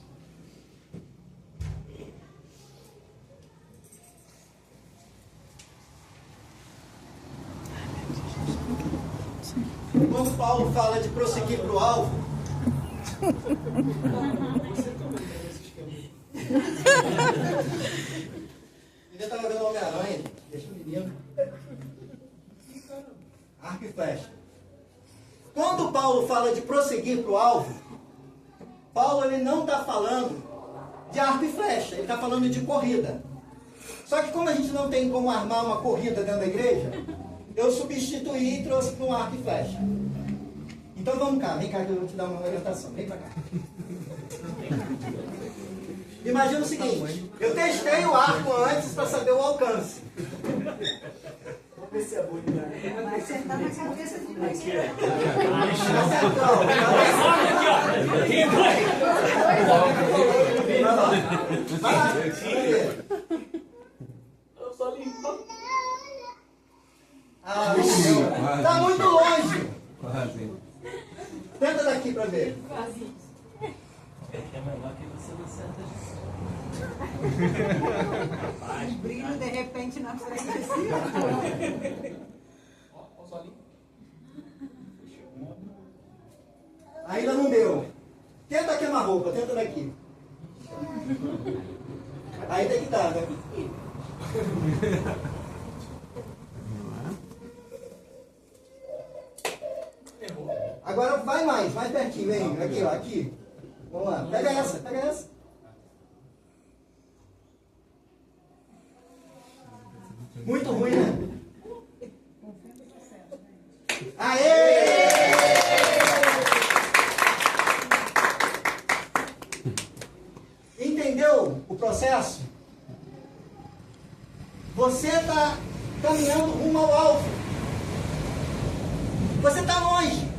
Quando Paulo fala de prosseguir para o alvo, ainda estava vendo Homem-Aranha, deixa o menino. Arco e flecha. Quando Paulo fala de prosseguir para o alvo, Paulo ele não está falando de arco e flecha, ele está falando de corrida. Só que como a gente não tem como armar uma corrida dentro da igreja, eu substituí e trouxe para um arco e flecha. Então vamos cá, vem cá que eu vou te dar uma orientação. Vem para cá. Imagina o seguinte, eu testei o arco antes para saber o alcance. Vamos ver se é bom.
Vai sentar na cabeça de ninguém.
Está muito longe.
Quase.
Tenta daqui para ver.
É melhor que você não senta
Brilho de repente na frente assim.
Ó, só ali.
Ainda não deu. Tenta queimar a roupa, tenta daqui. Aí tem que dar, né? Agora vai mais pertinho, vem. Aqui, ó, aqui. Vamos lá. Pega essa, pega essa. Muito ruim, né? Aê! Entendeu o processo? Você está caminhando rumo ao alvo. Você está longe.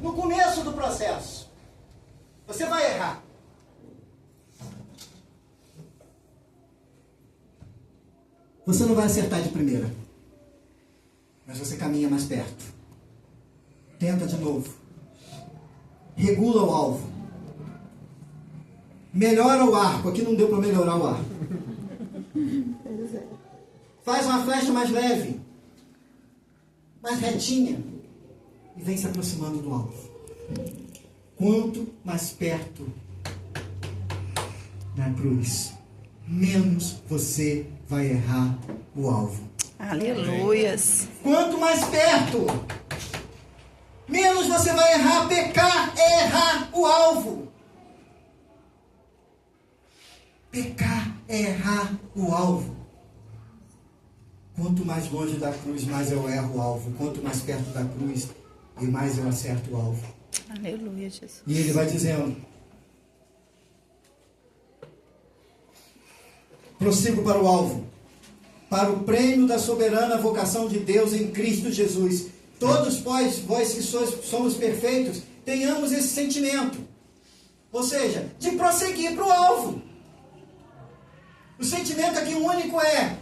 No começo do processo. Você vai errar. Você não vai acertar de primeira. Mas você caminha mais perto. Tenta de novo. Regula o alvo. Melhora o arco. Aqui não deu para melhorar o arco. Faz uma flecha mais leve. Mais retinha. E vem se aproximando do alvo. Quanto mais perto da cruz, menos você vai errar o alvo.
Aleluias.
Quanto mais perto, menos você vai errar. Pecar é errar o alvo. Pecar é errar o alvo. Quanto mais longe da cruz, mais eu erro o alvo. Quanto mais perto da cruz, e mais eu acerto o alvo.
Aleluia, Jesus.
E ele vai dizendo: prossigo para o alvo, para o prêmio da soberana vocação de Deus em Cristo Jesus. Todos vós que somos perfeitos, tenhamos esse sentimento. Ou seja, de prosseguir para o alvo. O sentimento aqui único é: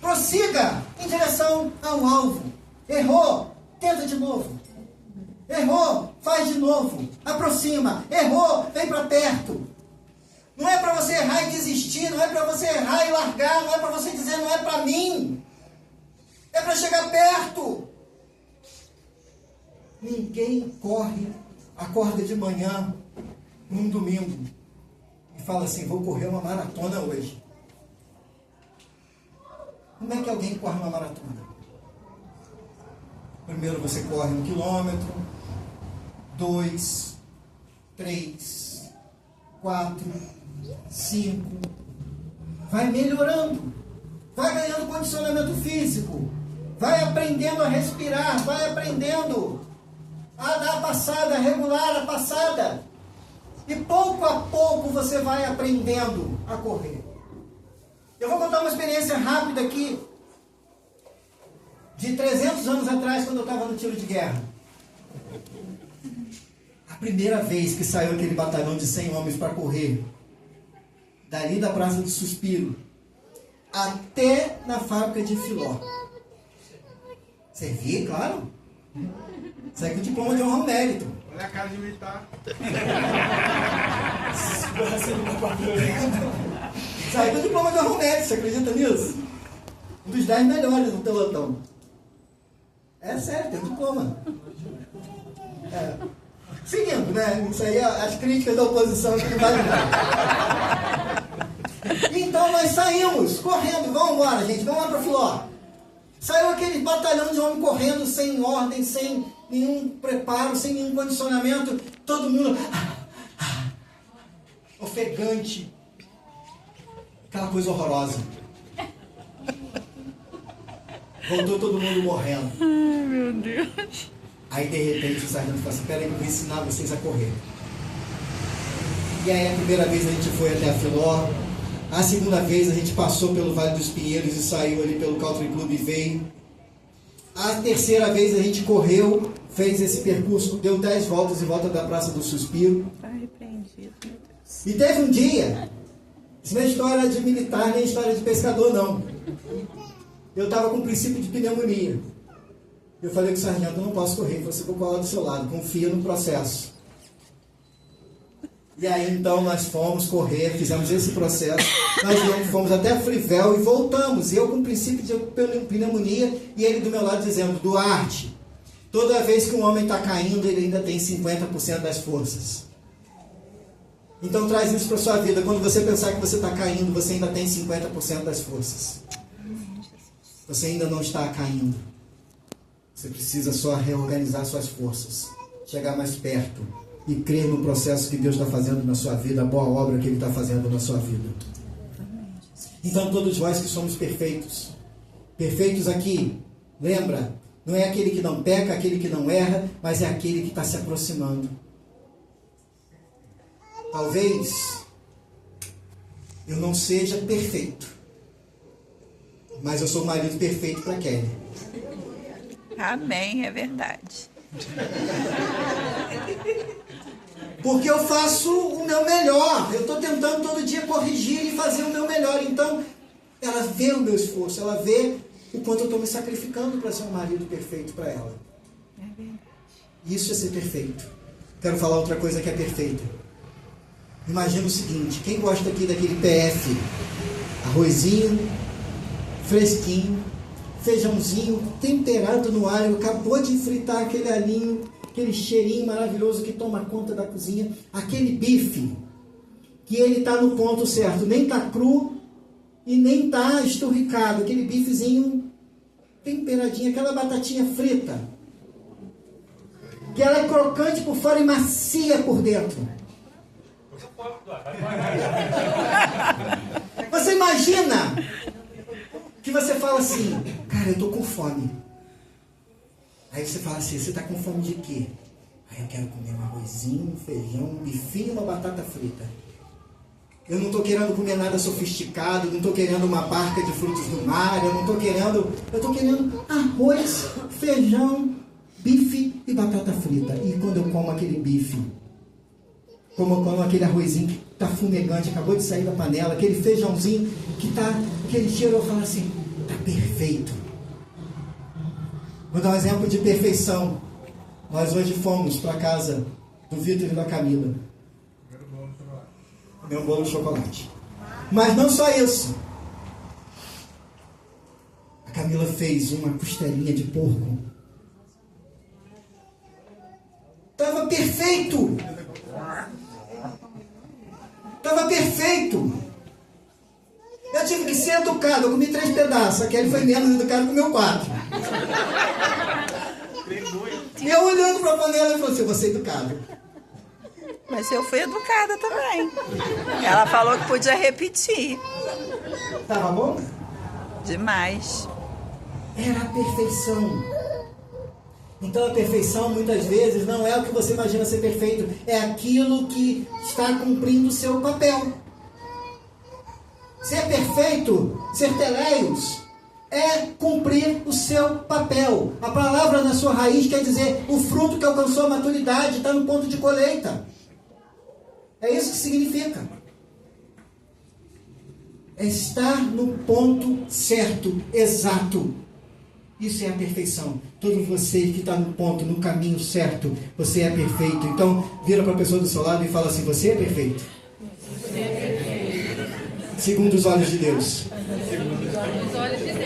prossiga em direção ao alvo. Errou, tenta de novo. Errou, faz de novo. Aproxima. Errou, vem para perto. Não é para você errar e desistir. Não é para você errar e largar. Não é para você dizer não é para mim. É para chegar perto. Ninguém acorda de manhã, num domingo, e fala assim: vou correr uma maratona hoje. Como é que alguém corre uma maratona? Primeiro você corre 1 quilômetro, 2, 3, 4, 5. Vai melhorando. Vai ganhando condicionamento físico. Vai aprendendo a respirar. Vai aprendendo a dar a passada, a regular a passada. E pouco a pouco você vai aprendendo a correr. Eu vou contar uma experiência rápida aqui. De 300 anos atrás, quando eu estava no tiro de guerra. A primeira vez que saiu aquele batalhão de 100 homens para correr, dali da Praça do Suspiro, até na fábrica de Filó. Servia, claro. Saiu com o diploma de honra ao mérito.
Olha a cara de militar.
Saiu com o diploma de honra ao mérito, você acredita nisso? Um dos 10 melhores do pelotão. É sério, tem um diploma. Seguindo, né? Isso aí, as críticas da oposição que não vai mudar. Então nós saímos correndo. Vamos embora, gente. Vamos lá para Filó. Saiu aquele batalhão de homem correndo, sem ordem, sem nenhum preparo, sem nenhum condicionamento. Todo mundo ofegante. Aquela coisa horrorosa. Voltou todo mundo morrendo.
Ai, meu Deus.
Aí de repente o sargento falou assim: peraí, eu vou ensinar vocês a correr. E aí a primeira vez a gente foi até a Filó. A segunda vez a gente passou pelo Vale dos Pinheiros e saiu ali pelo Country Club e veio. A terceira vez a gente correu, fez esse percurso, deu 10 voltas em volta da Praça do Suspiro.
Está repreendido, meu Deus.
E teve um dia, isso não é história de militar, nem história de pescador, não. Eu estava com o princípio de pneumonia. Eu falei com o sargento: eu não posso correr. Ele falou assim: vou colar do seu lado, confia no processo. E aí então nós fomos correr, fizemos esse processo, nós fomos até Frivel e voltamos, eu com o princípio de pneumonia e ele do meu lado dizendo: Duarte, toda vez que um homem está caindo, ele ainda tem 50% das forças. Então traz isso para a sua vida. Quando você pensar que você está caindo, você ainda tem 50% das forças. Você ainda não está caindo. Você precisa só reorganizar suas forças, chegar mais perto e crer no processo que Deus está fazendo na sua vida, a boa obra que Ele está fazendo na sua vida. Então todos nós que somos perfeitos, perfeitos aqui, lembra, não é aquele que não peca, aquele que não erra, mas é aquele que está se aproximando. Talvez eu não seja perfeito, mas eu sou o marido perfeito para Kelly.
Amém, é verdade.
Porque eu faço o meu melhor. Eu estou tentando todo dia corrigir e fazer o meu melhor. Então, ela vê o meu esforço. Ela vê o quanto eu estou me sacrificando para ser um marido perfeito para ela.
É verdade.
Isso é ser perfeito. Quero falar outra coisa que é perfeita. Imagina o seguinte: quem gosta aqui daquele PF? Arrozinho, fresquinho, feijãozinho, temperado no alho, acabou de fritar aquele alinho, aquele cheirinho maravilhoso que toma conta da cozinha, aquele bife, que ele está no ponto certo, nem está cru e nem está esturricado, aquele bifezinho temperadinho, aquela batatinha frita, que ela é crocante por fora e macia por dentro. Você imagina que você fala assim: cara, eu estou com fome. Aí você fala assim: você está com fome de quê? Aí eu quero comer um arrozinho, um feijão, um bifinho e uma batata frita. Eu não estou querendo comer nada sofisticado, não estou querendo uma barca de frutos do mar, eu estou querendo arroz, feijão, bife e batata frita. E quando eu como aquele bife, como eu como aquele arrozinho que está fumegante, acabou de sair da panela, aquele feijãozinho que está, aquele cheiro, eu falo assim: está perfeito. Vou dar um exemplo de perfeição. Nós hoje fomos para a casa do Vitor e da Camila. Comer um bolo de chocolate. Mas não só isso. A Camila fez uma costelinha de porco. Estava perfeito. Estava perfeito. Eu tive que ser educado. Eu comi 3 pedaços. A Kelly foi menos educada, comeu 4. E eu olhando para a panela e falou assim: você é educado.
Mas eu fui educada também. Ela falou que podia repetir.
Estava bom?
Demais.
Era a perfeição. Então a perfeição muitas vezes não é o que você imagina ser perfeito. É aquilo que está cumprindo o seu papel. Ser perfeito, ser teleios, é cumprir o seu papel. A palavra na sua raiz quer dizer o fruto que alcançou a maturidade, está no ponto de colheita. É isso que significa. É estar no ponto certo, exato. Isso é a perfeição. Todo você que está no ponto, no caminho certo, você é perfeito. Então, vira para a pessoa do seu lado e fala assim: você é perfeito. Você é perfeito. Segundo os olhos de Deus.
Segundo os olhos de Deus.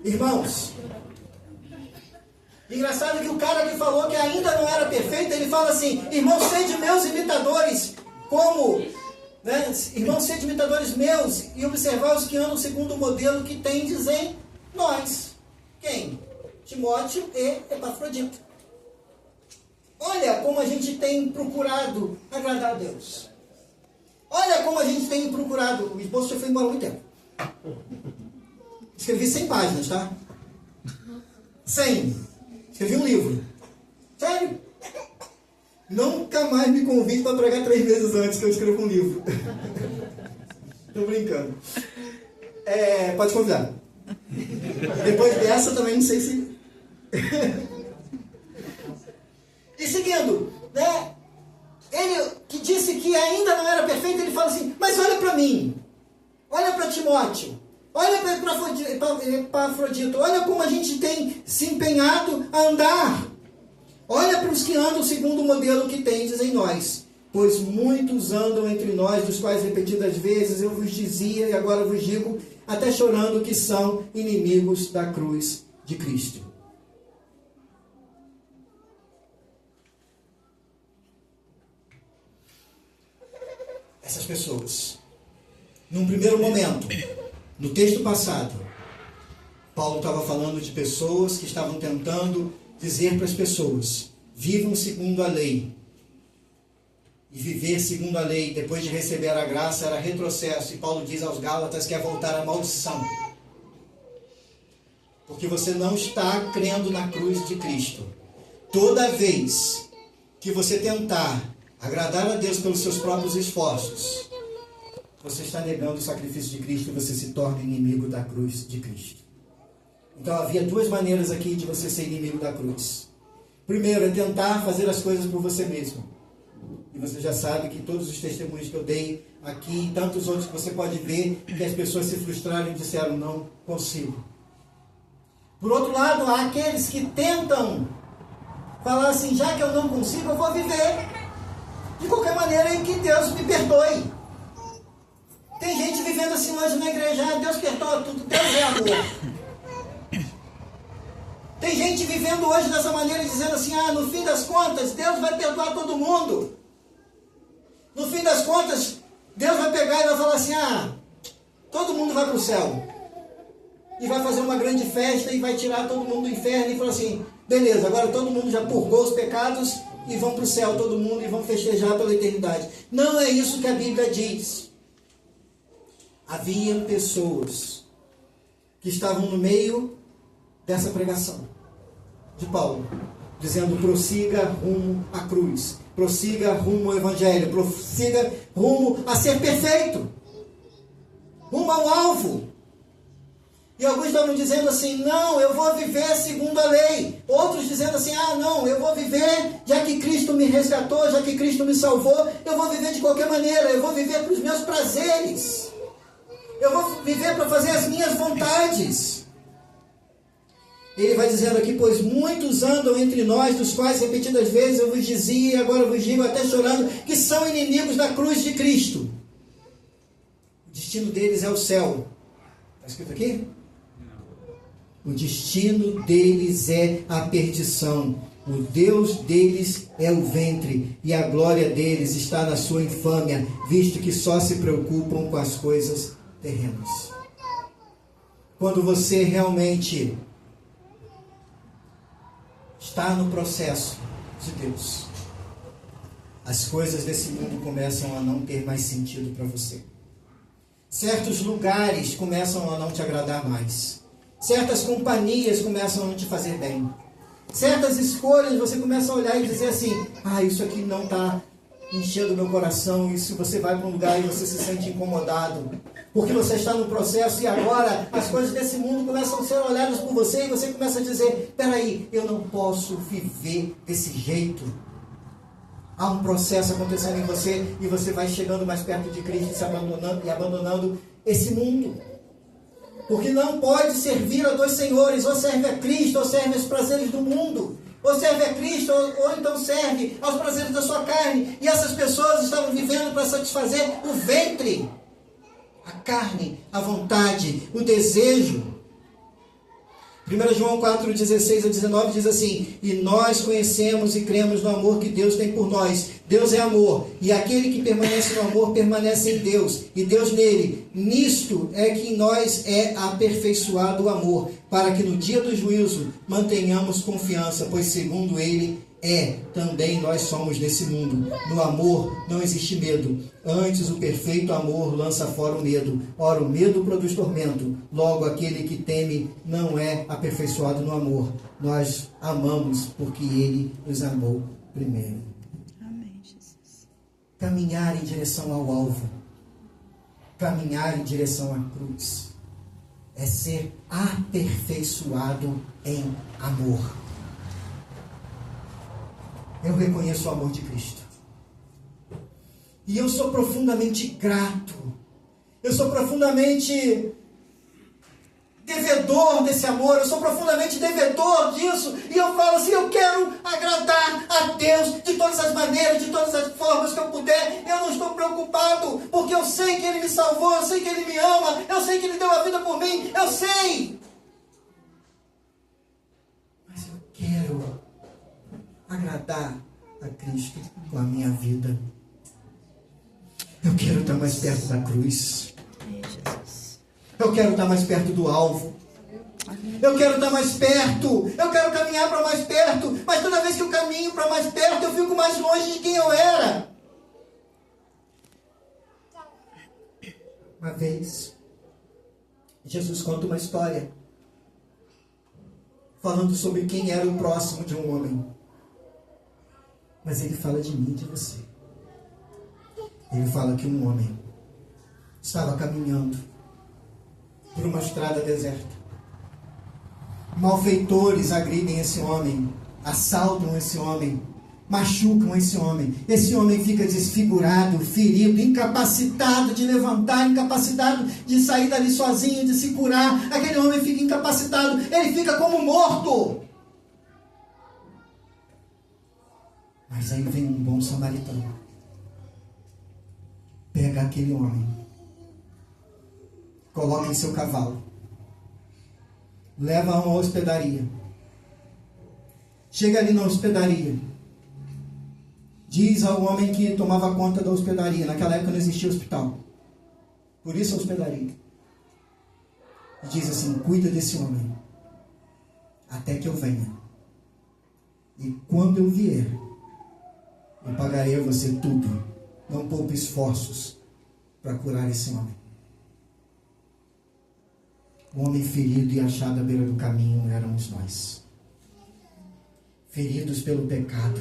Irmãos, engraçado que o cara que falou que ainda não era perfeito, ele fala assim: irmãos, sede meus imitadores, como, né, irmãos, sede imitadores meus e observar os que andam segundo o modelo que tendes em nós. Quem? Timóteo e Epafrodito. Olha como a gente tem procurado agradar a Deus. Olha como a gente tem procurado. O esposo já foi embora há muito tempo. Escrevi 100 páginas, tá? 100. Escrevi um livro. Sério. Nunca mais me convide para pregar 3 vezes antes que eu escreva um livro. Tô brincando. Pode convidar. Depois dessa também não sei se... E seguindo, né? Ele que disse que ainda não era perfeito, ele fala assim, mas olha para mim, olha para Timóteo, olha para Epafrodito, olha como a gente tem se empenhado a andar. Olha para os que andam segundo o modelo que tendes em nós. Pois muitos andam entre nós, dos quais repetidas vezes eu vos dizia, e agora vos digo, até chorando, que são inimigos da cruz de Cristo. Essas pessoas, num primeiro momento, no texto passado, Paulo estava falando de pessoas que estavam tentando dizer para as pessoas, vivam segundo a lei. E viver segundo a lei, depois de receber a graça, era retrocesso. E Paulo diz aos Gálatas que é voltar à maldição. Porque você não está crendo na cruz de Cristo. Toda vez que você tentar agradar a Deus pelos seus próprios esforços, você está negando o sacrifício de Cristo e você se torna inimigo da cruz de Cristo. Então havia 2 maneiras aqui de você ser inimigo da cruz. Primeiro é tentar fazer as coisas por você mesmo. E você já sabe que todos os testemunhos que eu dei aqui e tantos outros que você pode ver, que as pessoas se frustraram e disseram, não consigo. Por outro lado, há aqueles que tentam falar assim, já que eu não consigo, eu vou viver de qualquer maneira em que Deus me perdoe. Tem gente vivendo assim hoje na igreja, Deus perdoa tudo, Deus é amor. Tem gente vivendo hoje dessa maneira, dizendo assim, no fim das contas, Deus vai perdoar todo mundo. No fim das contas, Deus vai pegar e vai falar assim, todo mundo vai para o céu. E vai fazer uma grande festa e vai tirar todo mundo do inferno e falar assim, beleza, agora todo mundo já purgou os pecados e vão para o céu todo mundo e vão festejar pela eternidade. Não é isso que a Bíblia diz. Havia pessoas que estavam no meio dessa pregação de Paulo, dizendo, prossiga rumo à cruz, prossiga rumo ao Evangelho, prossiga rumo a ser perfeito, rumo ao alvo. E alguns estavam dizendo assim, não, eu vou viver segundo a lei. Outros dizendo assim, não, eu vou viver, já que Cristo me resgatou, já que Cristo me salvou, eu vou viver de qualquer maneira, eu vou viver para os meus prazeres. Eu vou viver para fazer as minhas vontades. Ele vai dizendo aqui, pois muitos andam entre nós, dos quais repetidas vezes eu vos dizia, e agora eu vos digo até chorando, que são inimigos da cruz de Cristo. O destino deles é o céu. Está escrito aqui? O destino deles é a perdição. O Deus deles é o ventre, e a glória deles está na sua infâmia, visto que só se preocupam com as coisas terrenas. Quando você realmente está no processo de Deus, as coisas desse mundo começam a não ter mais sentido para você. Certos lugares começam a não te agradar mais. Certas companhias começam a não te fazer bem. Certas escolhas você começa a olhar e dizer assim, isso aqui não está enchendo o meu coração. E se você vai para um lugar e você se sente incomodado, porque você está no processo e agora as coisas desse mundo começam a ser olhadas por você e você começa a dizer, peraí, eu não posso viver desse jeito. Há um processo acontecendo em você e você vai chegando mais perto de Cristo, se abandonando e abandonando esse mundo. Porque não pode servir a 2 senhores, ou serve a Cristo, ou serve aos prazeres do mundo. Ou serve a Cristo, ou então serve aos prazeres da sua carne. E essas pessoas estavam vivendo para satisfazer o ventre, a carne, a vontade, o desejo. 1 João 4, 16 a 19 diz assim: e nós conhecemos e cremos no amor que Deus tem por nós. Deus é amor, e aquele que permanece no amor permanece em Deus, e Deus nele. Nisto é que em nós é aperfeiçoado o amor, para que no dia do juízo mantenhamos confiança, pois segundo ele também nós somos nesse mundo. No amor não existe medo, antes o perfeito amor lança fora o medo. Ora, o medo produz tormento, logo aquele que teme não é aperfeiçoado no amor. Nós amamos porque ele nos amou primeiro.
Amém, Jesus.
Caminhar em direção ao alvo, caminhar em direção à cruz, é ser aperfeiçoado em amor. Eu reconheço o amor de Cristo. E eu sou profundamente grato. Eu sou profundamente devedor desse amor. Eu sou profundamente devedor disso. E eu falo assim, eu quero agradar a Deus de todas as maneiras, de todas as formas que eu puder. Eu não estou preocupado, porque eu sei que Ele me salvou, eu sei que Ele me ama, eu sei que Ele deu a vida por mim, eu sei. Mas eu quero agradar a Cristo com a minha vida. Eu quero estar mais perto da cruz. Eu quero estar mais perto do alvo. Eu quero estar mais perto. Eu quero caminhar para mais perto. Mas toda vez que eu caminho para mais perto, eu fico mais longe de quem eu era. Uma vez, Jesus conta uma história falando sobre quem era o próximo de um homem. Mas ele fala de mim e de você. Ele fala que um homem estava caminhando por uma estrada deserta. Malfeitores agridem esse homem, assaltam esse homem, machucam esse homem. Esse homem fica desfigurado, ferido, incapacitado de levantar, incapacitado de sair dali sozinho, de se curar. Aquele homem fica incapacitado, ele fica como morto. Mas aí vem um bom samaritano, pega aquele homem, coloca em seu cavalo, leva a uma hospedaria. Chega ali na hospedaria, diz ao homem que tomava conta da hospedaria, naquela época não existia hospital, por isso a hospedaria, e diz assim: cuida desse homem até que eu venha, e quando eu vier, eu pagarei a você tudo. Não poupe esforços para curar esse homem. O homem ferido e achado à beira do caminho éramos nós. Feridos pelo pecado,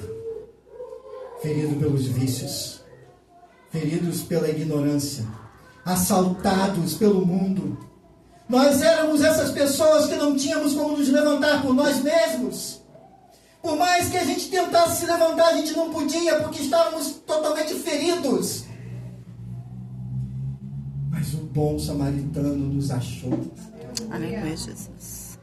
feridos pelos vícios, feridos pela ignorância, assaltados pelo mundo. Nós éramos essas pessoas que não tínhamos como nos levantar por nós mesmos. Por mais que a gente tentasse se levantar, a gente não podia, porque estávamos totalmente feridos. Mas o bom samaritano nos achou.
Aleluia, Jesus.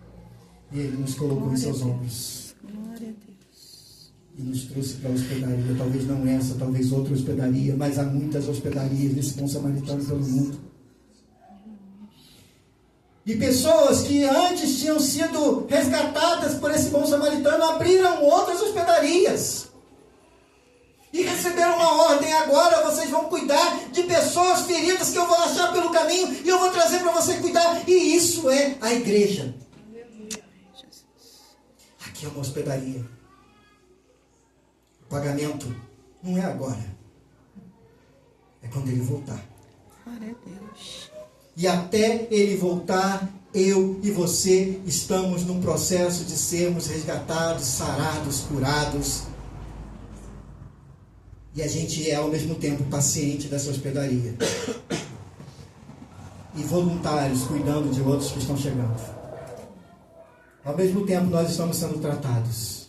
E ele nos colocou em seus ombros.
Glória a Deus.
E nos trouxe para a hospedaria. Talvez não essa, talvez outra hospedaria, mas há muitas hospedarias desse bom samaritano pelo mundo. E pessoas que antes tinham sido resgatadas por esse bom samaritano abriram outras hospedarias. E receberam uma ordem: agora vocês vão cuidar de pessoas feridas que eu vou achar pelo caminho e eu vou trazer para você cuidar. E isso é a igreja. Aqui é uma hospedaria. O pagamento não é agora. É quando ele voltar.
Glória a Deus.
E até ele voltar, eu e você estamos num processo de sermos resgatados, sarados, curados. E a gente é ao mesmo tempo paciente dessa hospedaria. E voluntários cuidando de outros que estão chegando. Ao mesmo tempo nós estamos sendo tratados.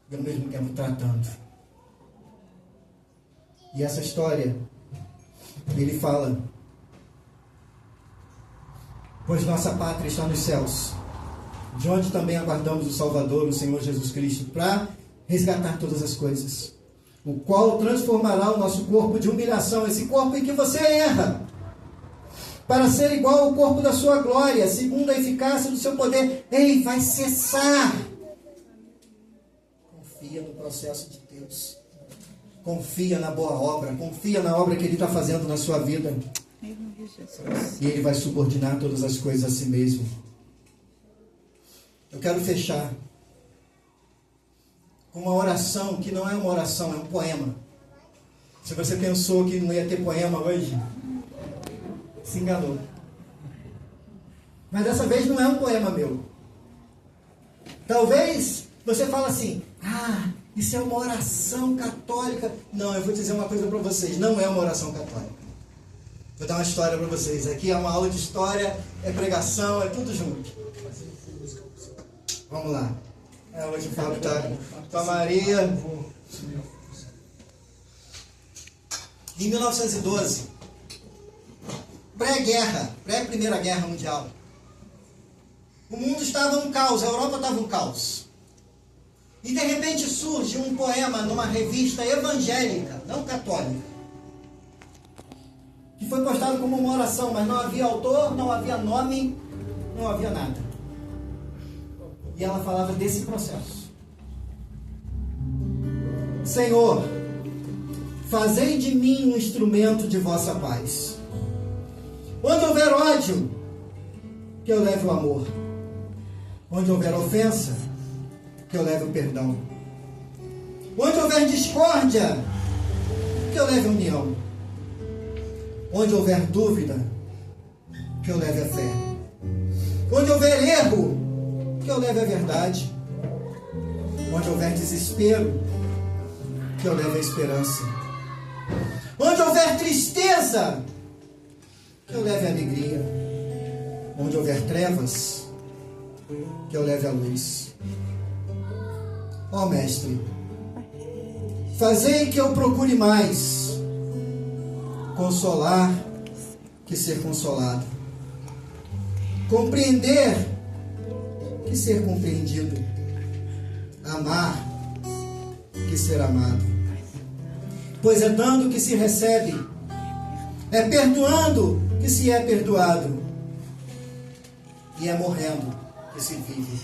E ao mesmo tempo tratando. E essa história, ele fala: pois nossa pátria está nos céus, de onde também aguardamos o Salvador, o Senhor Jesus Cristo, para resgatar todas as coisas, o qual transformará o nosso corpo de humilhação, esse corpo em que você erra, para ser igual ao corpo da sua glória, segundo a eficácia do seu poder. Ei, vai cessar. Confia no processo de Deus. Confia na boa obra. Confia na obra que Ele está fazendo na sua vida. E Ele vai subordinar todas as coisas a si mesmo. Eu quero fechar com uma oração que não é uma oração, é um poema. Se você pensou que não ia ter poema hoje, se enganou. Mas dessa vez não é um poema meu. Talvez você fale assim: ah, isso é uma oração católica. Não, eu vou dizer uma coisa para vocês: não é uma oração católica. Vou dar uma história para vocês. Aqui é uma aula de história, é pregação, é tudo junto. Vamos lá. Hoje o Fábio está com a Maria. Em 1912, pré-guerra, pré-Primeira Guerra Mundial, o mundo estava um caos, a Europa estava um caos. E de repente surge um poema numa revista evangélica, não católica, que foi postado como uma oração, mas não havia autor, não havia nome, não havia nada. E ela falava desse processo. Senhor, fazei de mim um instrumento de vossa paz. Onde houver ódio, que eu leve o amor. Onde houver ofensa, que eu leve o perdão. Onde houver discórdia, que eu leve a união. Onde houver dúvida, que eu leve a fé. Onde houver erro, que eu leve a verdade. Onde houver desespero, que eu leve a esperança. Onde houver tristeza, que eu leve a alegria. Onde houver trevas, que eu leve a luz. Ó Mestre, fazei que eu procure mais consolar que ser consolado, compreender que ser compreendido, amar que ser amado. Pois é dando que se recebe, é perdoando que se é perdoado, e é morrendo que se vive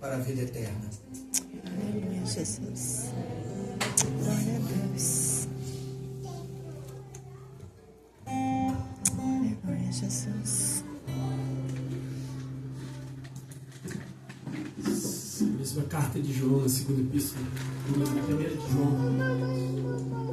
para a vida eterna.
Aleluia, Jesus. Glória a Deus. Aleluia, Jesus.
Mesma carta de João, na segunda epístola, na primeira de João.